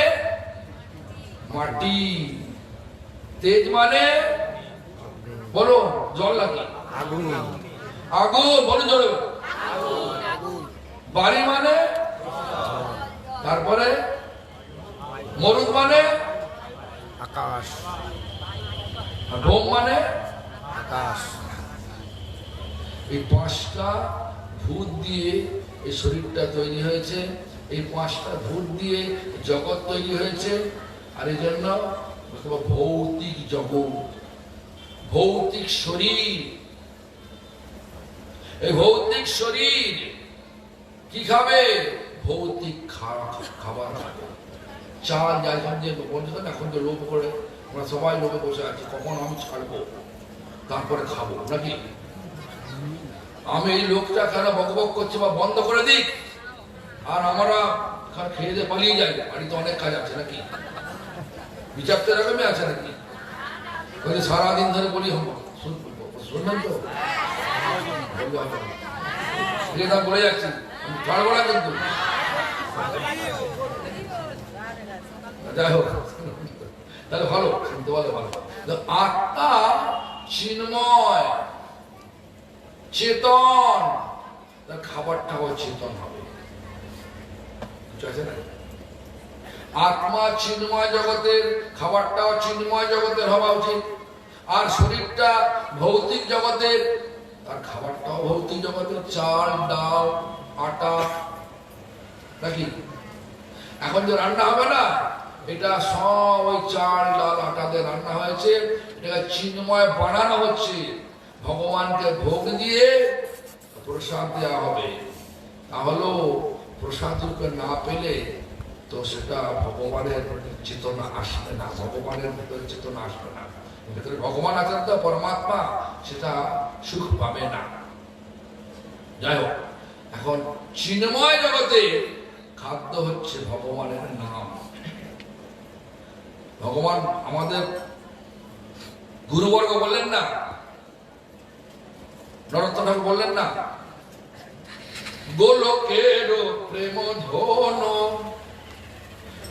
মাটি, তেজ মানে বলো জল লাগে, আগুন, আগুন বলো জোরে, বাড়ি মানে, তারপরে মরুদ মানে আকাশ, আর বোম মানে আকাশ। এই পাঁচটা ভূত দিয়ে এই শরীরটা তৈরি হয়েছে, এই পাঁচটা ভূত দিয়ে জগৎ তৈরি হয়েছে। আর এই জন্য ভৌতিক জগৎ, ভৌতিক শরীর। এই ভৌতিক শরীর কি খাবে? ভৌতিক খাবার খাবে। চাল এখন যে বলছেন, এখন যে লোভ করে আমরা সবাই লোভে বসে আছি, কখন আমি ছাড়বো তারপরে খাবো নাকি? আমি এই লোকটা কেন বকবক করছি বা বন্ধ করে দিক, আর আমরা খেয়ে দিয়ে পালিয়ে যাই, বাড়িতে অনেক কাজ আছে নাকি? বিচার তো এরকমই আছে নাকি? সারাদিন ধরে বলি শুনবেন তো, বলে যাচ্ছি, ছাড়বো না কিন্তু। যাই হোক, তাহলে ভালো শুনতে পারলে ভালো। আত্মা চিন্ময়, চেতন, তার খাবারটাও চেতন হবে। আত্মা চিন্ময় জগতের, খাবারটাও চিন্ময় জগতের হওয়া উচিত। আর শরীরটা ভৌতিক জগতের, তার খাবারটাও ভৌতিক জগতের, চাল, ডাল, আটা নাকি? এখন যে রান্না হবে না, এটা সব ওই চাল, ডাল, আটা দিয়ে রান্না হয়েছে, এটা চিন্ময় বানানো হচ্ছে। ভগবানকে ভোগ দিয়ে প্রসাদ দেওয়া হবে। তাহলেও প্রসাদ রূপে না পেলে তো সেটা ভগবানের চেতনা আসবে না, ভগবানের ভিতরে চেতনা আসবে না। ভেতরে ভগবান আছেন তো, পরমাত্মা, সেটা সুখ পাবে না। যাই হোক, এখন চিন্ময় জগতে খাদ্য হচ্ছে ভগবানের নাম। ভগবান আমাদের গুরুবর্গ বললেন না, নরোত্তম ঠাকুর বললেন না, গোলকের প্রেম ধন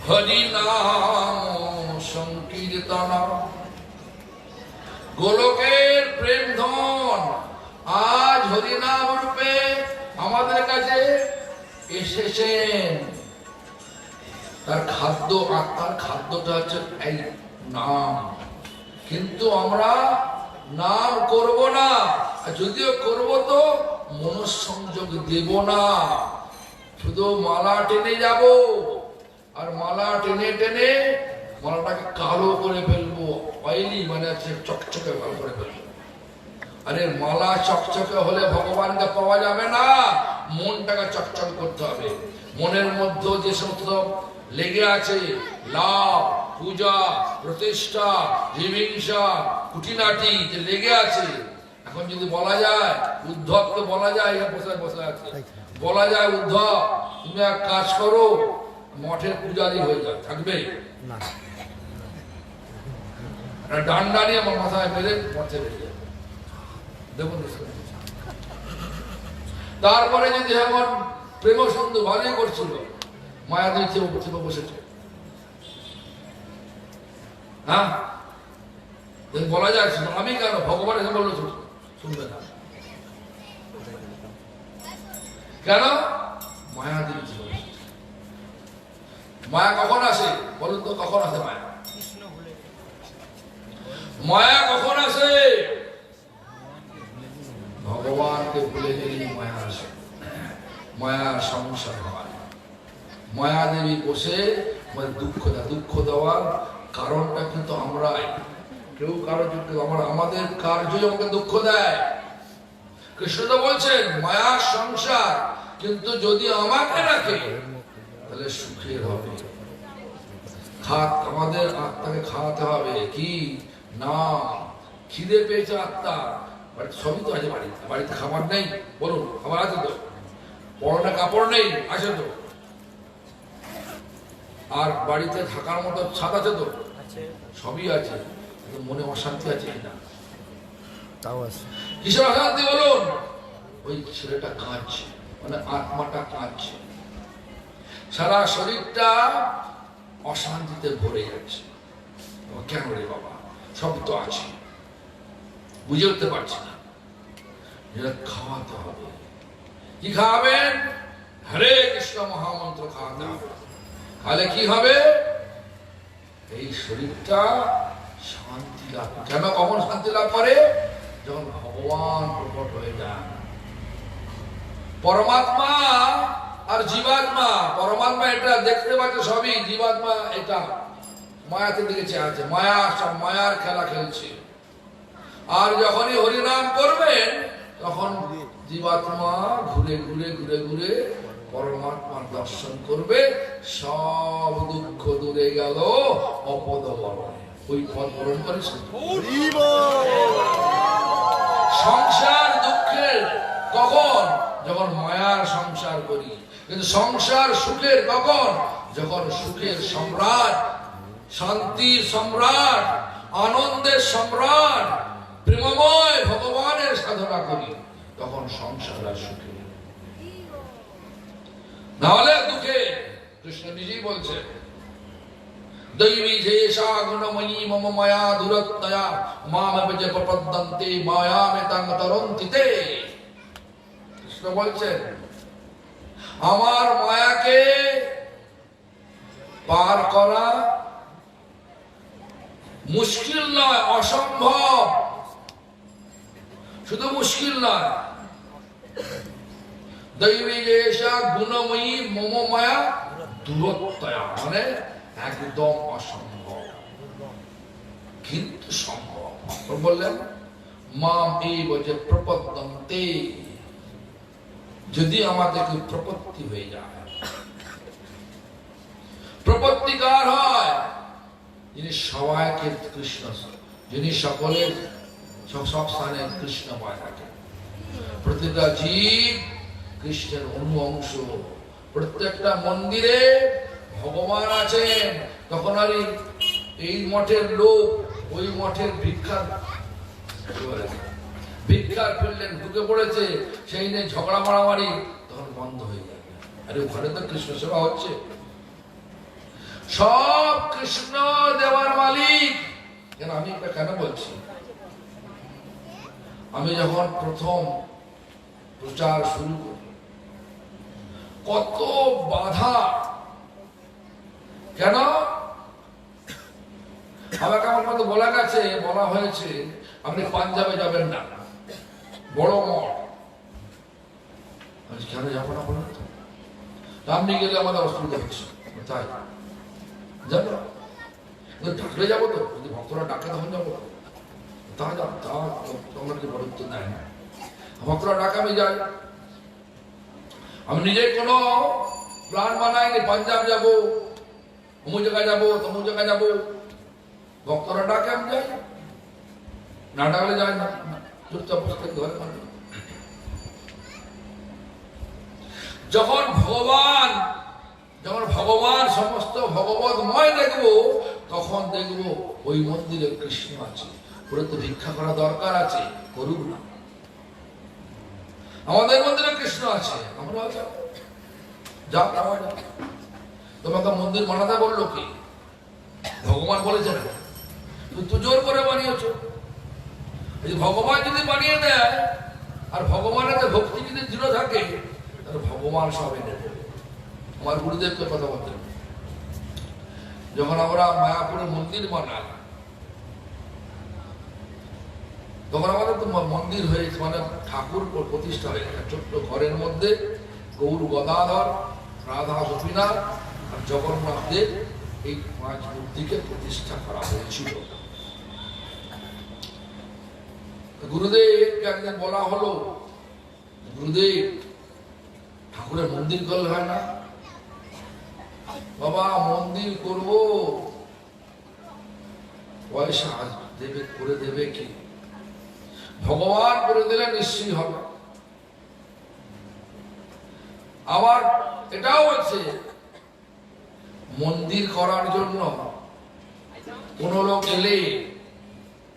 হরি নাম সংকীর্তন। গোলকের প্রেম ধন আজ হরিনাম রূপে আমাদের কাছে এসেছেন। তার খাদ্য, আত্মার খাদ্যটা হচ্ছে এই নাম। কিন্তু আমরা নাম করব না, যদিও করব তো মনঃসংযোগ দেব না, শুধু মালা টেনে যাব, আর মালা টেনে টেনে মালাটাকে কালো করে ফেলবো, অয়েলি মানে আছে চকচকে ভালো করে ফেলবো। আরে মালা চকচকে হলে ভগবানকে পাওয়া যাবে না, মনটাকে চকচক করতে হবে। মনের মধ্যে যে সমস্ত লেগে আছে, লাভ, পূজা, প্রতিষ্ঠা, হিংসা, কুটিনাটি যে লেগে আছে, এখন যদি বলা যায়, উদ্ধবকে বলা যায়, বসে বসে আছে, বলা যায় উদ্ধব তুমি এক কাজ করো, মঠের পূজারি হয়ে যাও, থাকবে না, ডান্ডা নিয়ে আমার মাথায় মেরে মঠে বেরিয়ে যাবে। দেখুন, তারপরে যদি এমন প্রেম সন্ধু ভালোই করছিল, মায়াদেবী চেপে বসেছে, হ্যাঁ বলা যায় আমি কেন, ভগবান এসে বললো শুনবে না কেন? মায়াদেবী ছিল। মায়া কখন আসে বলুন তো, কখন আসে মায়া? মায়া কখন আসে? ভগবানকে ভুলে গেলে মায়া আসে, মায়ার সংসার হয়। মায়া দেবী বসে দুঃখ দেওয়ার কারণটা কিন্তু আমরাই, কেউ কারো আমাদের কার্যই আমাকে দুঃখ দেয়। কৃষ্ণ তো বলছেন মায়ার সংসার, কিন্তু যদি আমাকে রাখে তাহলে সুখের হবে। আমাদের আত্মাকে খাওয়াতে হবে কি না, খিদে পেয়েছে আত্মা, সবই তো আছে বাড়িতে, বাড়িতে খাবার নেই বলুন, খাবার আছে তো, পরনে কাপড় নেই আছে তো, আর বাড়িতে থাকার মতো ছাদ আছে তো, সবই আছে, মনে অশান্তি আছে না? তাও আছে। কিসের অশান্তি বলুন? ওই ছেলেটা কাঁদছে, মানে আত্মাটা কাঁদছে, সারা শরীরটা অশান্তিতে ভরে যাচ্ছে। কেন রে বাবা, সব তো আছে, বুঝে উঠতে পারছি না। খাওয়াতে হবে। কি খাওয়াবেন? হরে কৃষ্ণ মহামন্ত্র খাওয়াতে হবে। তাহলে কি হবে? এই শরীরটা শান্তি লাভ। কেন, কখন শান্তি লাভ করে? যখন ভগবান প্রকট হয়ে যান। পরমাত্মা আর জীবাত্মা, পরমাত্মা এটা দেখতে পাচ্ছে সবই, জীবাত্মা এটা মায়াতে দিকে চেয়ে আছে, মায়া সব মায়ার খেলা খেলছে। আর যখনই হরিনাম করবেন তখন জীবাত্মা ঘুরে ঘুরে ঘুরে ঘুরে পরমাত্মার দর্শন করবে, সব দুঃখ দূরে গেল অপদ বরণে। ওই পদ বরণ করে সংসার দুঃখের কখন? যখন মায়ার সংসার করি। কিন্তু সংসার সুখের কখন? যখন সুখের সম্রাট, শান্তির সম্রাট, আনন্দের সম্রাট, প্রেমময় ভগবানের সাধনা করি, তখন সংসার আর সুখে, নাহলে দুঃখে। কৃষ্ণ নিজেই বলছে দৈবী যেষা গুণময়ী মম মায়া দুরত্তয়া মামে যে প্রপদ্যন্তে মায়ামে তাং তরন্তি তে। কৃষ্ণ বলছেন আমার মায়াকে পার করা মুশকিল নয়, অসম্ভব। শুধু মুশকিল নয়, দৈবী যেষা গুণময়ী মম মায়া দুরত্তয়া, মানে একদম অসম্ভব, কিন্তু সম্ভব। বললেন মাম এব যে প্রপদ্যন্তে, যদি আমাদের প্রপত্তি হয়ে যায়। প্রপত্তিকার হয় যিনি সবাইকে কৃষ্ণ, যিনি সকলের সব স্থানে কৃষ্ণময় থাকে। প্রতিটা জীব কৃষ্ণের অনু অংশ, প্রত্যেকটা মন্দিরে ভগবান আছেন। তখন আর এই মঠের লোক ওই মঠের ভিক্ষার ফেললেন, ঢুকে পড়েছে, সেই নিয়ে ঝগড়া মারামারি, তখন বন্ধ হয়ে যাবে। আরে ওখানে তো কৃষ্ণ সেবা হচ্ছে, সব কৃষ্ণ দেওয়ার মালিক। কেন আমি এটা কেন বলছি? আমি যখন প্রথম প্রচার শুরু করি, কত বাধা। কেন? আমাকে আমার মতো বলা হয়েছে আপনি পাঞ্জাবে যাবেন না, বড় মঠ। কেন যাবো না বলুন তো? আপনি গেলে আমাদের অসুবিধা হচ্ছে, তাই যাবো, ডাকলে যাবো তো, যদি ভক্তরা ডাকে তখন যাবো। তা তোমরা কি বড় উত্তর দেয় না। ভক্তরা ডাকে আমি যাই, আমি নিজে কোনো প্ল্যান বানাইনি পাঞ্জাব যাবো, অমুক জায়গায় যাবো, তমুক জায়গায় যাবো। ভক্তরা ডাকে আমি যাই, না ডাকলে যায় না, চুপচাপ বসে ঘরে মানে। যখন ভগবান সমস্ত ভগবতময় দেখবো, তখন দেখবো ওই মন্দিরে কৃষ্ণ আছে। ওরা তো ভিক্ষা করা দরকার আছে, করুক না। আমাদের মন্দিরে কৃষ্ণ আছে, আমরা যা তোমাকে মন্দির বানাতে বললো কি? ভগবান বলেছে না, তুই জোর করে বানিয়েছ। ভগবান যদি বানিয়ে দেয় আর ভগবানের ভক্তি যদি দৃঢ় থাকে, তাহলে ভগবান সব এনে দেবে। আমার গুরুদেবকে কথা বলতেন, যখন আমরা মায়াপুরে মন্দির বানাই, তখন আমাদের তো মন্দির হয়েছে, মানে ঠাকুর প্রতিষ্ঠা হয়েছে ছোট্ট ঘরের মধ্যে। গৌর গদাধর, রাধা গোপীনাথ আর জগন্নাথ দেব, এই 5 মূর্তিকে প্রতিষ্ঠা করা হয়েছিল। গুরুদেবকে একদিন বলা হলো, গুরুদেব ঠাকুরের মন্দির করলে হয় না? বাবা মন্দির করব, পয়সা দেবে, করে দেবে কি? ভগবান করে দিলে নিশ্চয়ই হবে। আবার এটাও বলছে, মন্দির করার জন্য কোন লোক এলে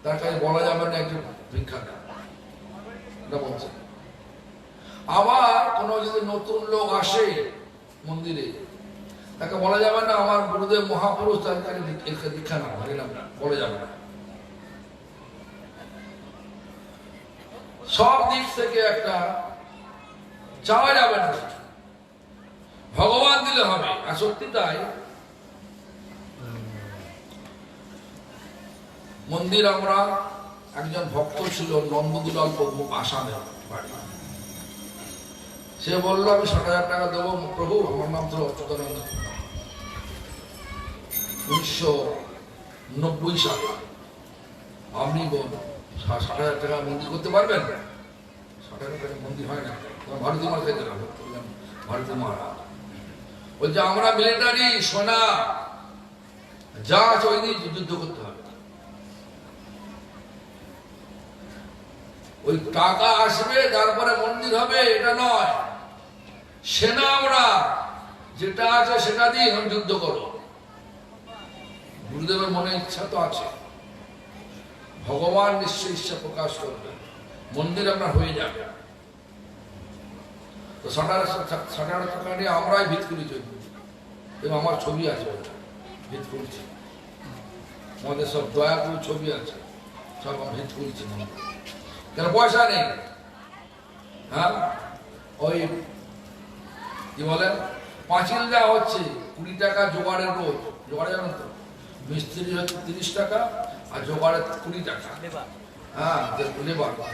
তার কাছে বলা যাবে না একটু ভিক্ষা দেন, এটা বলছে। আবার কোন যদি নতুন লোক আসে মন্দিরে, তাকে বলা যাবে না আমার গুরুদেব মহাপুরুষ, তাকে দীক্ষা না হরিনাম না, বলা যাবে না। সব দিক থেকে একটা চাওয়া যাবে না, ভগবান দিলে হবে। আর সত্যি তাই, মন্দির আমরা একজন ভক্ত ছিল নন্দদুলাল প্রভু, আসামে বাড়ি। সে বললো আমি 60,000 টাকা দেবো প্রভু, আমার নাম ছিল অচ্যুতানন্দ। 1990 সালে আপনি 60,000 টাকা মন্দির করতে পারবেন? 60,000 টাকা মন্দির হয় না। ভারতীয় মার খাইতে না, ভারতীয় মারা বলছে আমরা মিলিটারি সোনা যা আছে ওই নিয়ে যুদ্ধ করতে হবে। ওই টাকা আসবে তারপরে মন্দির হবে, এটা নয়। সেনা আমরা যেটা আছে সেটা দিয়ে এখন যুদ্ধ করো। গুরুদেবের মনে ইচ্ছা তো আছে, ভগবান নিশ্চয় ইচ্ছা প্রকাশ করবে, মন্দির আমরা হয়ে যাবে। তো 60,000 টাকা নিয়ে আমরাই ভিত করি চলব, এবং আমার ছবি আছে, ভিত করছি। আমাদের সব দয়াগুরু ছবি আছে, সব আমরা ভিত করছি। কেন পয়সা নেই? হ্যাঁ, ওই কি বলে পাঁচিল দেওয়া হচ্ছে 20 টাকা জোগাড়ের রোজ। জোগাড়ে জানেন তো, মিস্ত্রি হচ্ছে 30 টাকা আর জোগাড়ে 20 টাকা। হ্যাঁ,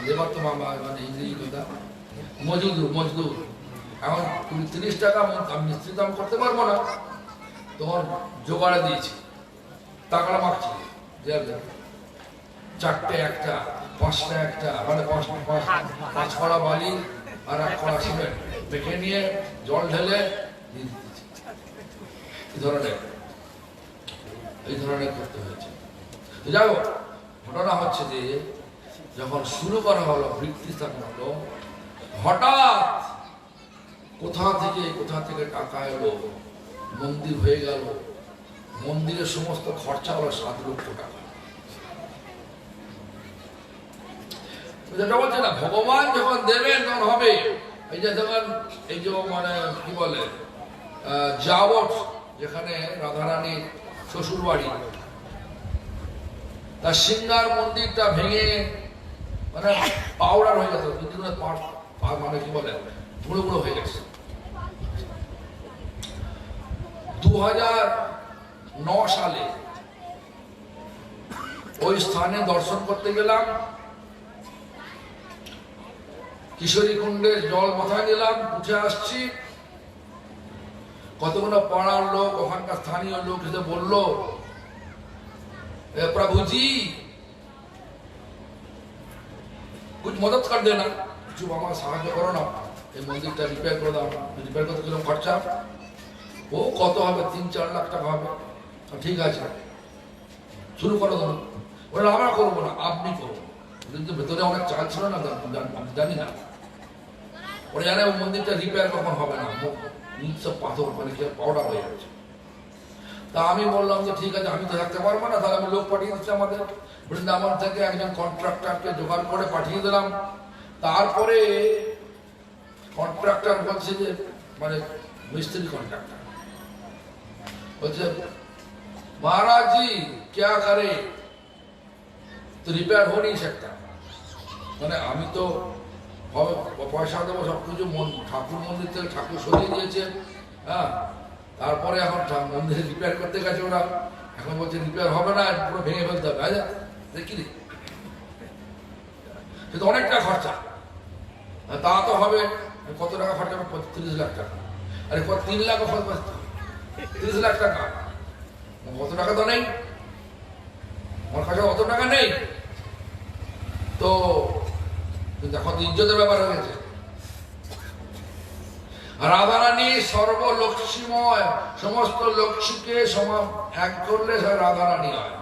লেবার তো মানে ইংরেজি কথা, মজদুর। এখন 30 টাকা মিস্ত্রি তো আমি করতে পারবো না, তোমার জোগাড়ে দিয়েছি, টাকাটা মাখছি। 4টে একটা, 5টা একটা, মানে 5 কড়া বালি আর 1 কড়া সিমেন্ট মেখে নিয়ে জল ঢেলে এই ধরনের করতে হয়েছে। যাই হোক, ঘটনা হচ্ছে যে যখন শুরু করা হলো, বৃত্তি স্থাপন হলো, হঠাৎ কোথা থেকে টাকা এলো, মন্দির হয়ে গেল। মন্দিরের সমস্ত খরচা হলো 7 লক্ষ টাকা। যেটা বলছে না, ভগবান যখন দেবেন তখন হবে। এই যে যখন এই যে মানে কি বলে জাওট, যেখানে রাধারানীর শ্বশুর বাড়ি, তার সিঙ্গার মন্দিরটা ভেঙে মানে পাউডার হয়ে গেছে, মানে কি বলে গুঁড়ো গুঁড়ো হয়ে গেছে। 2009 সালে ওই স্থানে দর্শন করতে গেলাম, কিশোরী কুণ্ডে জল মাথায় নিলাম, উঠে আসছি। কতগুলো পাড়ার লোক, ওখানকার স্থানীয় লোক এসে বলল, প্রভুজি कुछ मदद कर देना, কিছু আমার সাহায্য করো না, এই মন্দিরটা রিপেয়ার করে দাও। রিপেয়ার করতে কিরকম খরচা? ও কত হবে, 3-4 লাখ টাকা হবে। ঠিক আছে, শুরু করো। বলে আমরা করবো না, আপনি করবো। কিন্তু ভেতরে অনেক চাল ছিল না, আমি জানি না। ওরা জানে ও মন্দিরটা রিপেয়ার কখন হবে না, সব পাথর মানে কি পাউডার হয়ে যাচ্ছে। তা আমি বললাম যে ঠিক আছে, আমি তো থাকতে পারবো না, তাহলে আমি লোক পাঠিয়ে দিচ্ছি আমাদের বৃন্দাবন থেকে একজন কন্ট্রাক্টরকে জোগাড় করে পাঠিয়ে দিলাম। তারপরে কন্ট্রাক্টর বলছে যে মানে মিস্ত্রি কন্ট্রাক্টর বলছে महाराज जी क्या करे, तो रिपेयर हो नहीं सकता। মানে আমি তো পয়সা দেবো সবকিছু, ঠাকুর মন্দির থেকে ঠাকুর সরিয়ে দিয়েছে, হ্যাঁ, তারপরে এখন মন্দির রিপেয়ার করতে গেছে ওরা, এখন বলছে রিপেয়ার হবে না, পুরো ভেঙে ফেলতে হবে। আচ্ছা দেখি সে তো অনেকটা খরচা, তা তো হবে। কত টাকা খরচা হবে? 30 লাখ টাকা। আরে 3 লাখ 30 লাখ টাকা, অত টাকা তো নেই আমার কাছে, অত টাকা নেই তো। এখন তো ইজ্জতের ব্যাপার হয়ে গেছে। রাধারানী সর্বলক্ষ্মীময়, সমস্ত লক্ষ্মীকে এক করলে সে রাধারানী হয়।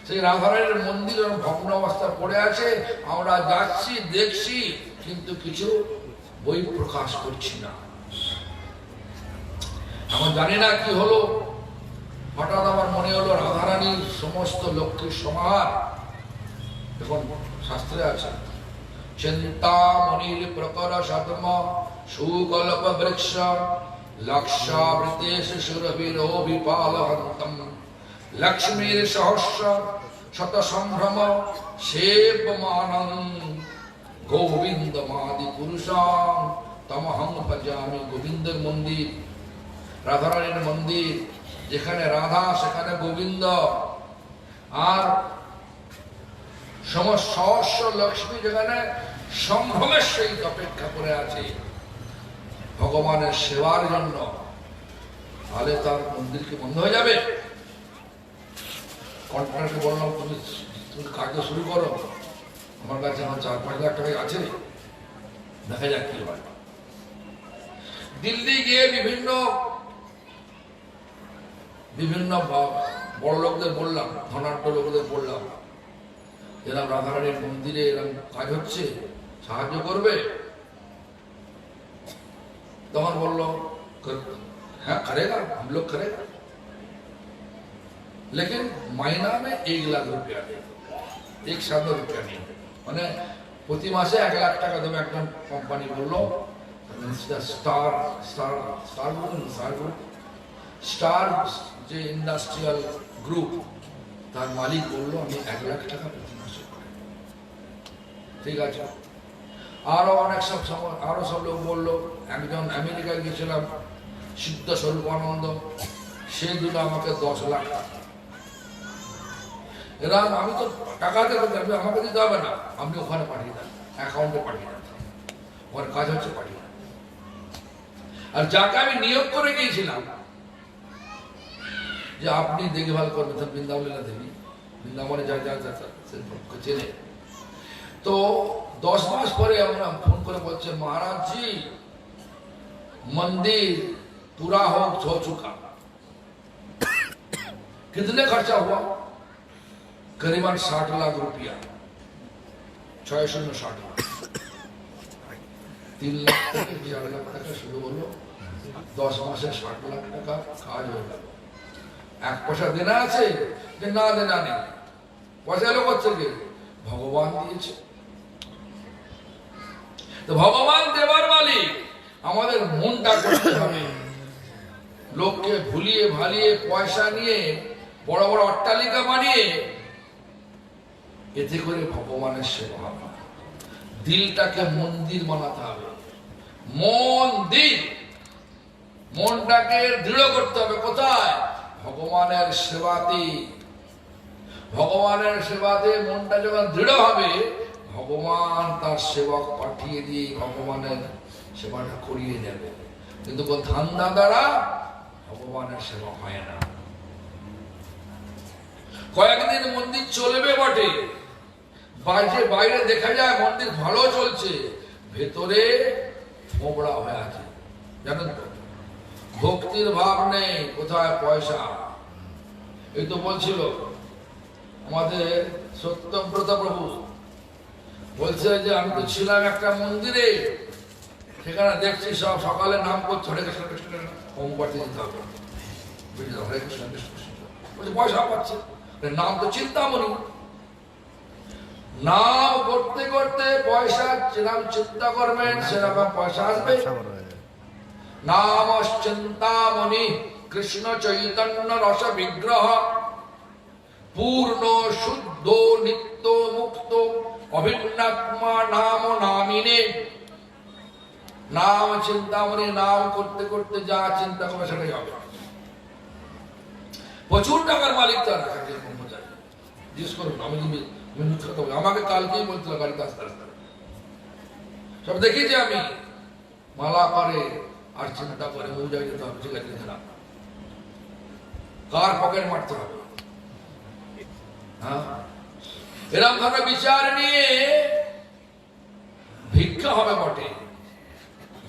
সেই রাধারানীর মন্দির ভগ্ন অবস্থা পড়ে আছে, আমরা যাচ্ছি দেখছি, কিন্তু কিছু বই প্রকাশ করছি না। এখন জানি না কি হলো, হঠাৎ আমার মনে হলো রাধারানীর সমস্ত লক্ষ্মীর সমাহার। এখন শাস্ত্রে আছে চিন্তামণির প্রকর সদ্ম সুকল্প বৃক্ষ লক্ষাবৃতেশ সুরভিরো বিপালহন্তম লক্ষ্মীর সহস্র শত সম্ভ্রম সেবমানং গোবিন্দমাদি পুরুষং তমহং ভজামি। গোবিন্দের মন্দির, রাধারানীর মন্দির, যেখানে রাধা সেখানে গোবিন্দ, আর সহস্র লক্ষ্মী যেখানে সম্ভ্রমের সহিত অপেক্ষা করে আছে ভগবানের সেবার জন্য, তাহলে তার মন্দির কি বন্ধ হয়ে যাবে? কন্ট্রাক্টরকে বললাম তুমি কাজটা শুরু করো, আমার কাছে আমার 4-5 লাখ টাকা আছে, দেখা যাক কি হয়। দিল্লি গিয়ে বিভিন্ন বড় লোকদের বললাম, ধনাঢ্য লোকদের বললাম এরকম রাধারানীর মন্দিরে এরকম কাজ হচ্ছে, সাহায্য করবে? তখন বললো হ্যাঁ करेगा, हम लोग करेगा, लेकिन महीना में 1 लाख रुपया दें, 1,000 रुपया नहीं, মানে প্রতি মাসে 1 লাখ টাকা দেবে। একজন কোম্পানি বললো স্টার যে ইন্ডাস্ট্রিয়াল গ্রুপ, তার মালিক বললো আমি 1 লাখ টাকা প্রতি মাসে। ঠিক আছে, আরো অনেক আরো সব লোক বললো। একজন আমেরিকায় গেছিলাম, সিদ্ধ স্বরূপানন্দ, সে দিল আমাকে 10 লাখ টাকা। এরা আমি তো টাকা দেবো, আমাকে দিতে হবে না, আপনি ওখানে পাঠিয়ে দেন, অ্যাকাউন্টে পাঠিয়ে দেন, ওর কাজ হচ্ছে পাঠিয়ে দেন। আর যাকে আমি নিয়োগ করে গিয়েছিলাম যে আপনি দেখভাল করবেন বৃন্দাবলীলা দেবী, বৃন্দাবনে যা যা চেনে, তো 10 मास পরে আমরা ফোন করে বলছে महाराज जी मंदिर पूरा हो चुका, कितने खर्चा हुआ? करीबन 60 लाख रुपया, 660 लाख, 3 लाख থেকে 4 লাখ টাকা শুরু হলো। 10 মাসে 60 লাখ টাকা কাজ হয়ে গেল। 1 পয়সা দেনা আছে যে না দেনা নেই, পয়সা এলো কোথেকে? ভগবান দিয়েছে। তো ভগবান দেবার মালিক, আমাদের মনটা করতে হবে। লোককে ভুলিয়ে ভালিয়ে পয়সা নিয়ে বড় বড় অট্টালিকা বানিয়ে এতে করে ভগবানের সেবা হবে। দিলটাকে মন্দির বানাতে হবে, মন্দির, মনটাকে দৃঢ় করতে হবে। কোথায়? ভগবানের সেবাতে। ভগবানের সেবাতে মনটা যখন দৃঢ় হবে, ভগবান তার সেবক পাঠিয়ে দিয়ে ভগবানের সেবাটা করিয়ে দেবে। কিন্তু ধান্দা দ্বারা ভগবানের সেবা হয় না। কয়েকদিন মন্দির চলবে বটে, বাইরে দেখা যায় মন্দির ভালো চলছে, ভেতরে মোবড়া হয়ে আছে, জানেন তো? ভক্তির ভাব নেই, কোথায় পয়সা। এই তো বলছিল আমাদের সত্যব্রত প্রভু, বলছে যে আমি তো ছিলাম একটা মন্দিরে, সেখানে দেখছি সব সকালে নাম করছে হরে কৃষ্ণ কৃষ্ণ ওম করতে যেতে হবে, হরে কৃষ্ণ কৃষ্ণ কৃষ্ণ, বলছে পয়সা পাচ্ছে। নাম তো চিন্তামণি, নাম করতে করতে পয়সা যেরকম চিন্তা করবেন সেরকম পয়সা আসবে। নাম চিন্তামণি কৃষ্ণ চৈতন্য রস বিগ্রহ পূর্ণ শুদ্ধ নিত্য মুক্ত অভিন্নাত্মা নাম নামিনে। নাম চিন্তামণি, নাম করতে করতে যা চিন্তা করবে সেটাই হবে। প্রচুর টাকার মালিক তারা, জিজ্ঞেস করুন। আমি আমাকে কালকেই বলছিল গাড়িতে আস্তে আস্তে সব দেখেছি আমি, মালা করে আর চিন্তা করে মৌজায় যেতে হবে, ঠিক আছে না, কার পকেট মারতে হবে। হ্যাঁ, এরকম ধরনের বিচার নিয়ে ভিক্ষা হবে বটে,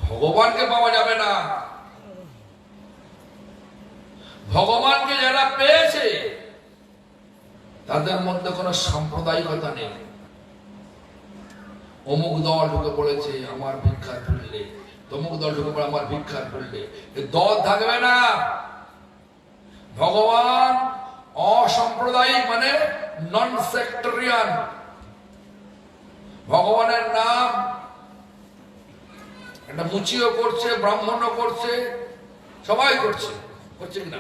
ভগবানকে পাওয়া যাবে না। ভগবানকে যারা পেয়েছে তাদের মধ্যে কোনো সাম্প্রদায়িকতা নেই। অমুক দল ঢুকে পড়েছে আমার ভিক্ষার ফুললে, তমুক দল ঢুকে পড়ে আমার ভিক্ষার ফুললে, দল থাকবে না। ভগবান অসাম্প্রদায়িক, মানে নন সেক্টরিয়ান। ভগবানের নাম একটা মুচিও করছে, ব্রাহ্মণও করছে, সবাই করছে, করছে কিনা?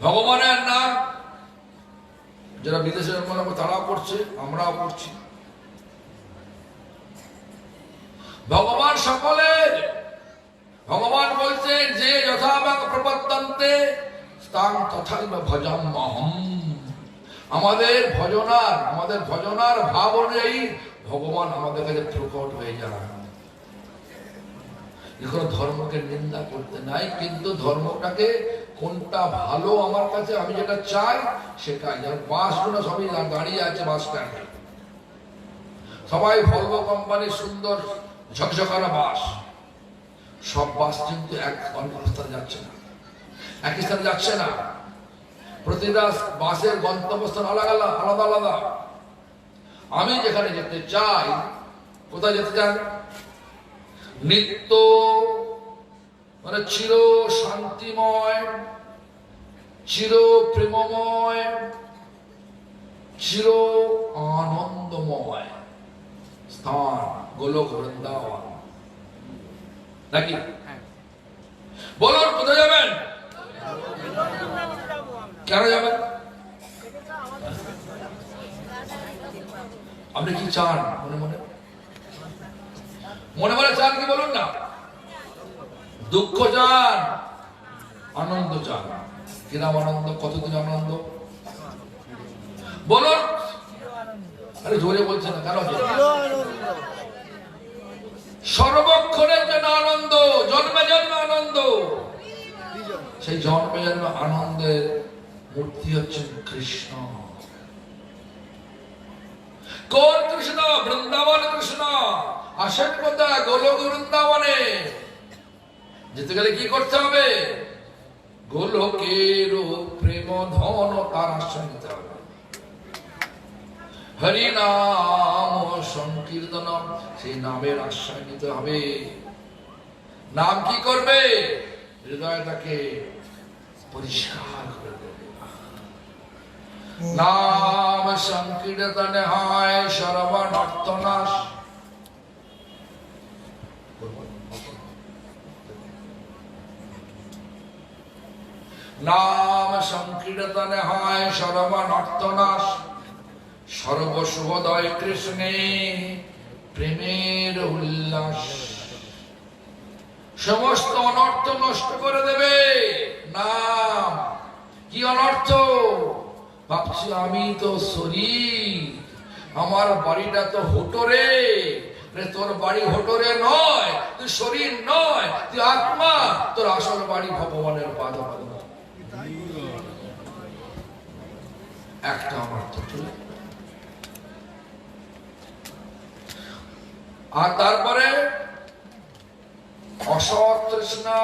ভগবানের নাম যারা বিদেশে তারাও করছে, আমরাও করছি। ভগবান সকলের। ভগবান বলছেন যে যথাবাক প্রবর্তন্তে স্থান তথাইব ভজাম্যহম। আমাদের ভজনার ভাব অনুযায়ী ভগবান আমাদের কাছে প্রকট হয়ে যায়। এখন ধর্মকে নিন্দা করতে নাই, কিন্তু ধর্মটাকে কোনটা ভালো আমার কাছে, আমি যেটা চাই সেটাই। যেমন বাসগুলো সবই দাঁড়িয়ে আছে বাস স্ট্যান্ডে, সবাই ভলভো কোম্পানির সুন্দর ঝকঝকানো বাস। সব বাস কিন্তু এক গন্তব্যস্থানে যাচ্ছে না, একই স্থানে যাচ্ছে না। প্রতিটা বাসের গন্তব্যস্থান আলাদা আলাদা। আমি যেখানে যেতে চাই, কোথায় যেতে চান? নিত্য মানে চির শান্তিময়, চির প্রেমময়, চির আনন্দময় স্থান গোলক বৃন্দাবন। নাকি বলুন কোথায় যাবেন? কেন যাবেন? আপনি কি চান মনে মনে? মনে মনে চান কি বলুন না? দুঃখ চান, আনন্দ চান? কিরাম আনন্দ? কতদিন আনন্দ বলুন? আরে জোরে বলছে না কেন? সর্বক্ষণের জন্য আনন্দ, জন্মে জন্মে আনন্দ। সেই জন্মে জন্মে আনন্দের মূর্তি হচ্ছেন কৃষ্ণ। কোন কৃষ্ণ? বৃন্দাবন কৃষ্ণ। আসেন কোথায়? গোলক বৃন্দাবনে। যেতে গেলে কি করতে হবে? গোলকের প্রেম ধন তার আশ্রয় নিতে হবে। হরি নাম সংকীর্তন, সেই নামের আশ্রয় নিতে হবে। নাম কি করবে? হৃদয়টাকে পরিষ্কার করে দেবে। নাম সংকীর্তনে হয় সর্বনর্থনাশ। নাম সংকীর্তনে হয় সর্বনর্থনাশ। সর্বশুভদয় কৃষ্ণে প্রেমের উল্লাস। সমস্ত অনর্থ নষ্ট করে দেবে নাম। কি অনর্থ? ভাবছি আমি তো শরীর, আমার বাড়িটা তো হোটরে। তোর বাড়ি হোটরে নয়, তুই শরীর নয়, তুই আত্মা। তোর আসল বাড়ি ভগবানের পাদপদ্ম। একটা আমার তো চলে। আর তারপরে অসৎ তৃষ্ণা,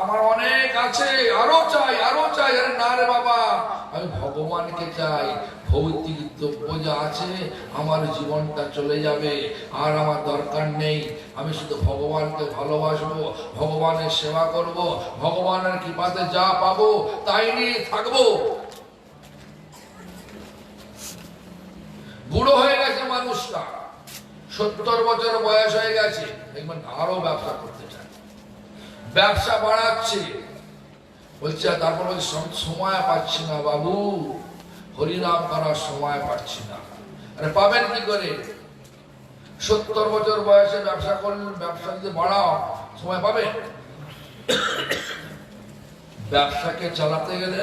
আমার অনেক আছে, আরো চাই আরো চাই। আরে না রে বাবা, আমি ভগবানকে চাই। ভৌতিক দ্রব্য যা আছে আমার জীবনটা চলে যাবে, আর আমার দরকার নেই। আমি শুধু ভগবানকে ভালোবাসবো, ভগবানের সেবা করব, ভগবানের কৃপাতে যা পাবো তাই নিয়ে থাকবো। বুড়ো হয়ে গেছে মানুষটা, 70 বছর বয়স হয়ে গেছে, দেখবেন আরো ব্যবসা করতে চায়, ব্যবসা বাড়াচ্ছে, বলছে। তারপর সময় পাচ্ছি না বাবু, হরিনাম করার সময় পাচ্ছি না। আরে পাবেন কি করে? 70 বছর বয়সে ব্যবসা করলেন, ব্যবসা যদি বাড়াও সময় পাবেন? ব্যবসাকে চালাতে গেলে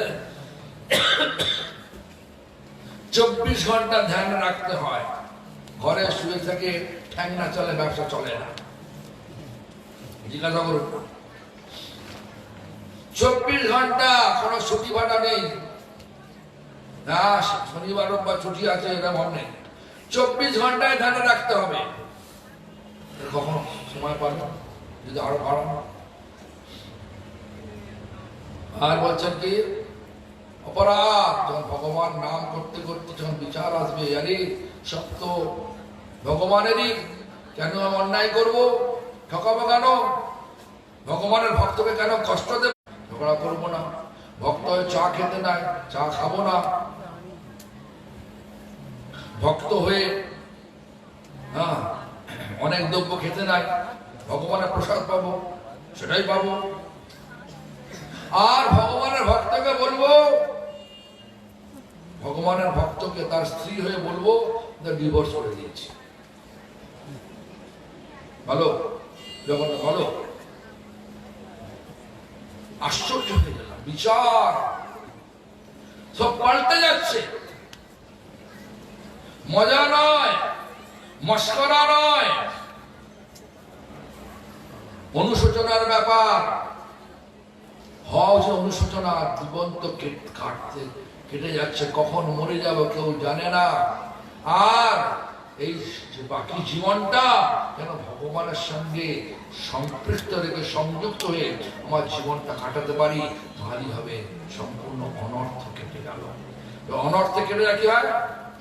24 ঘন্টা ধ্যান রাখতে হয়। ঘরে শুয়ে থেকে ঠ্যাং না চলে ব্যবসা চলে না। জিজ্ঞাসা করুন, 24 ঘন্টা কোনো ছুটি ভাটা নেই না, শনিবার বা ছুটি আছে এরকম নেই। 24 ঘন্টায় ধ্যানে রাখতে হবে। কখনো সময় পাবে যদি আরো বাড়ানো। আর বলছেন কি অপরাধ, যখন ভগবান নাম করতে করতে যখন বিচার আসবে, আরে সব তো ভগবানেরই, কেন আমি অন্যায় করবো, ঠকাবো কেন, ভগবানের ভক্তকে কেন কষ্ট দেব, ঝগড়া করবো না। ভক্ত হয়ে চা খেতে নাই, চা খাবো না। ভক্ত হয়ে অনেক দ্রব্য খেতে নাই, ভগবানের প্রসাদ পাবো, সেটাই পাবো। আর ভগবানের ভক্তকে বলবো, ভগবানের ভক্তকে তার স্ত্রী হয়ে বলবো ডিভোর্স করে দিয়েছি। ভালো যখন ভালো, আশ্চর্য হয়ে গেলাম। বিচার সব পাল্টে যাচ্ছে। মজা নয়, মস্করা নয়, অনুশোচনার ব্যাপার। হওয়া যে অনুশোচনা, জীবন্ত কেটে যাচ্ছে, কখন মরে যাব কেউ জানে না। আর এই বাকি জীবনটা যেন ভগবানের সঙ্গে সম্পৃক্ত রেখে সংযুক্ত হয়ে আমার জীবনটা কাটাতে পারি, ভারী হবে। সম্পূর্ণ অনর্থ কেটে গেল। অনর্থে কেটে রাখি হয়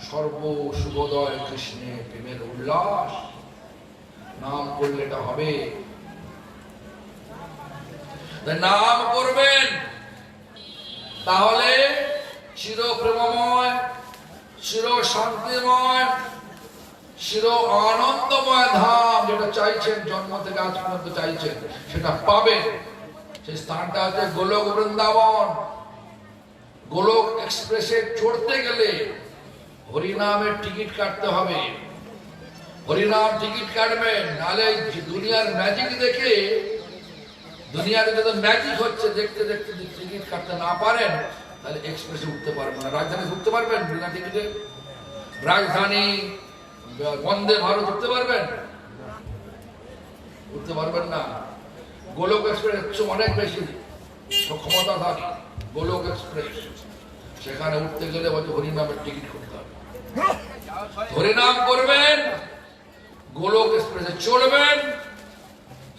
সর্ব শুভোদয় কৃষ্ণে প্রেমের উল্লাস। নাম করলে এটা হবে। নাম করবেন, তাহলে চির প্রেমময়, চির শান্তিময়, চির আনন্দময় ধাম যেটা চাইছেন, জন্ম থেকে আজ পর্যন্ত চাইছেন, সেটা পাবেন। সেই স্থানটা হচ্ছে গোলক বৃন্দাবন। গোলক এক্সপ্রেসে চড়তে গেলে হরিনামের টিকিট কাটতে হবে। হরিনাম টিকিট কাটবেন, নাহলে দুনিয়ার ম্যাজিক দেখে, দুনিয়াতে যত ম্যাজিক হচ্ছে দেখতে দেখতে টিকিট কাটতে না পারেন, তাহলে এক্সপ্রেসে উঠতে পারবেন না। রাজধানী উঠতে পারবেন বিনা টিকিটে? রাজধানী, বন্দে ভারত উঠতে পারবেন? উঠতে পারবেন না। গোলক এক্সপ্রেস অনেক বেশি ক্ষমতা থাকে। গোলক এক্সপ্রেস, সেখানে উঠতে গেলে বলছে হরিনামের টিকিট করতে হবে। হরিনাম করবেন, গোলক এক্সপ্রেসে চলবেন,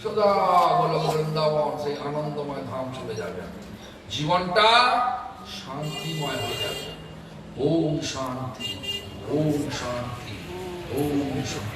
সদা গোলক বৃন্দাবন, সেই আনন্দময় ধাম চলে যাবেন। জীবনটা শান্তিময় হয়ে যাবে। ওম শান্তি, ওম শান্তি, ওম শান্তি।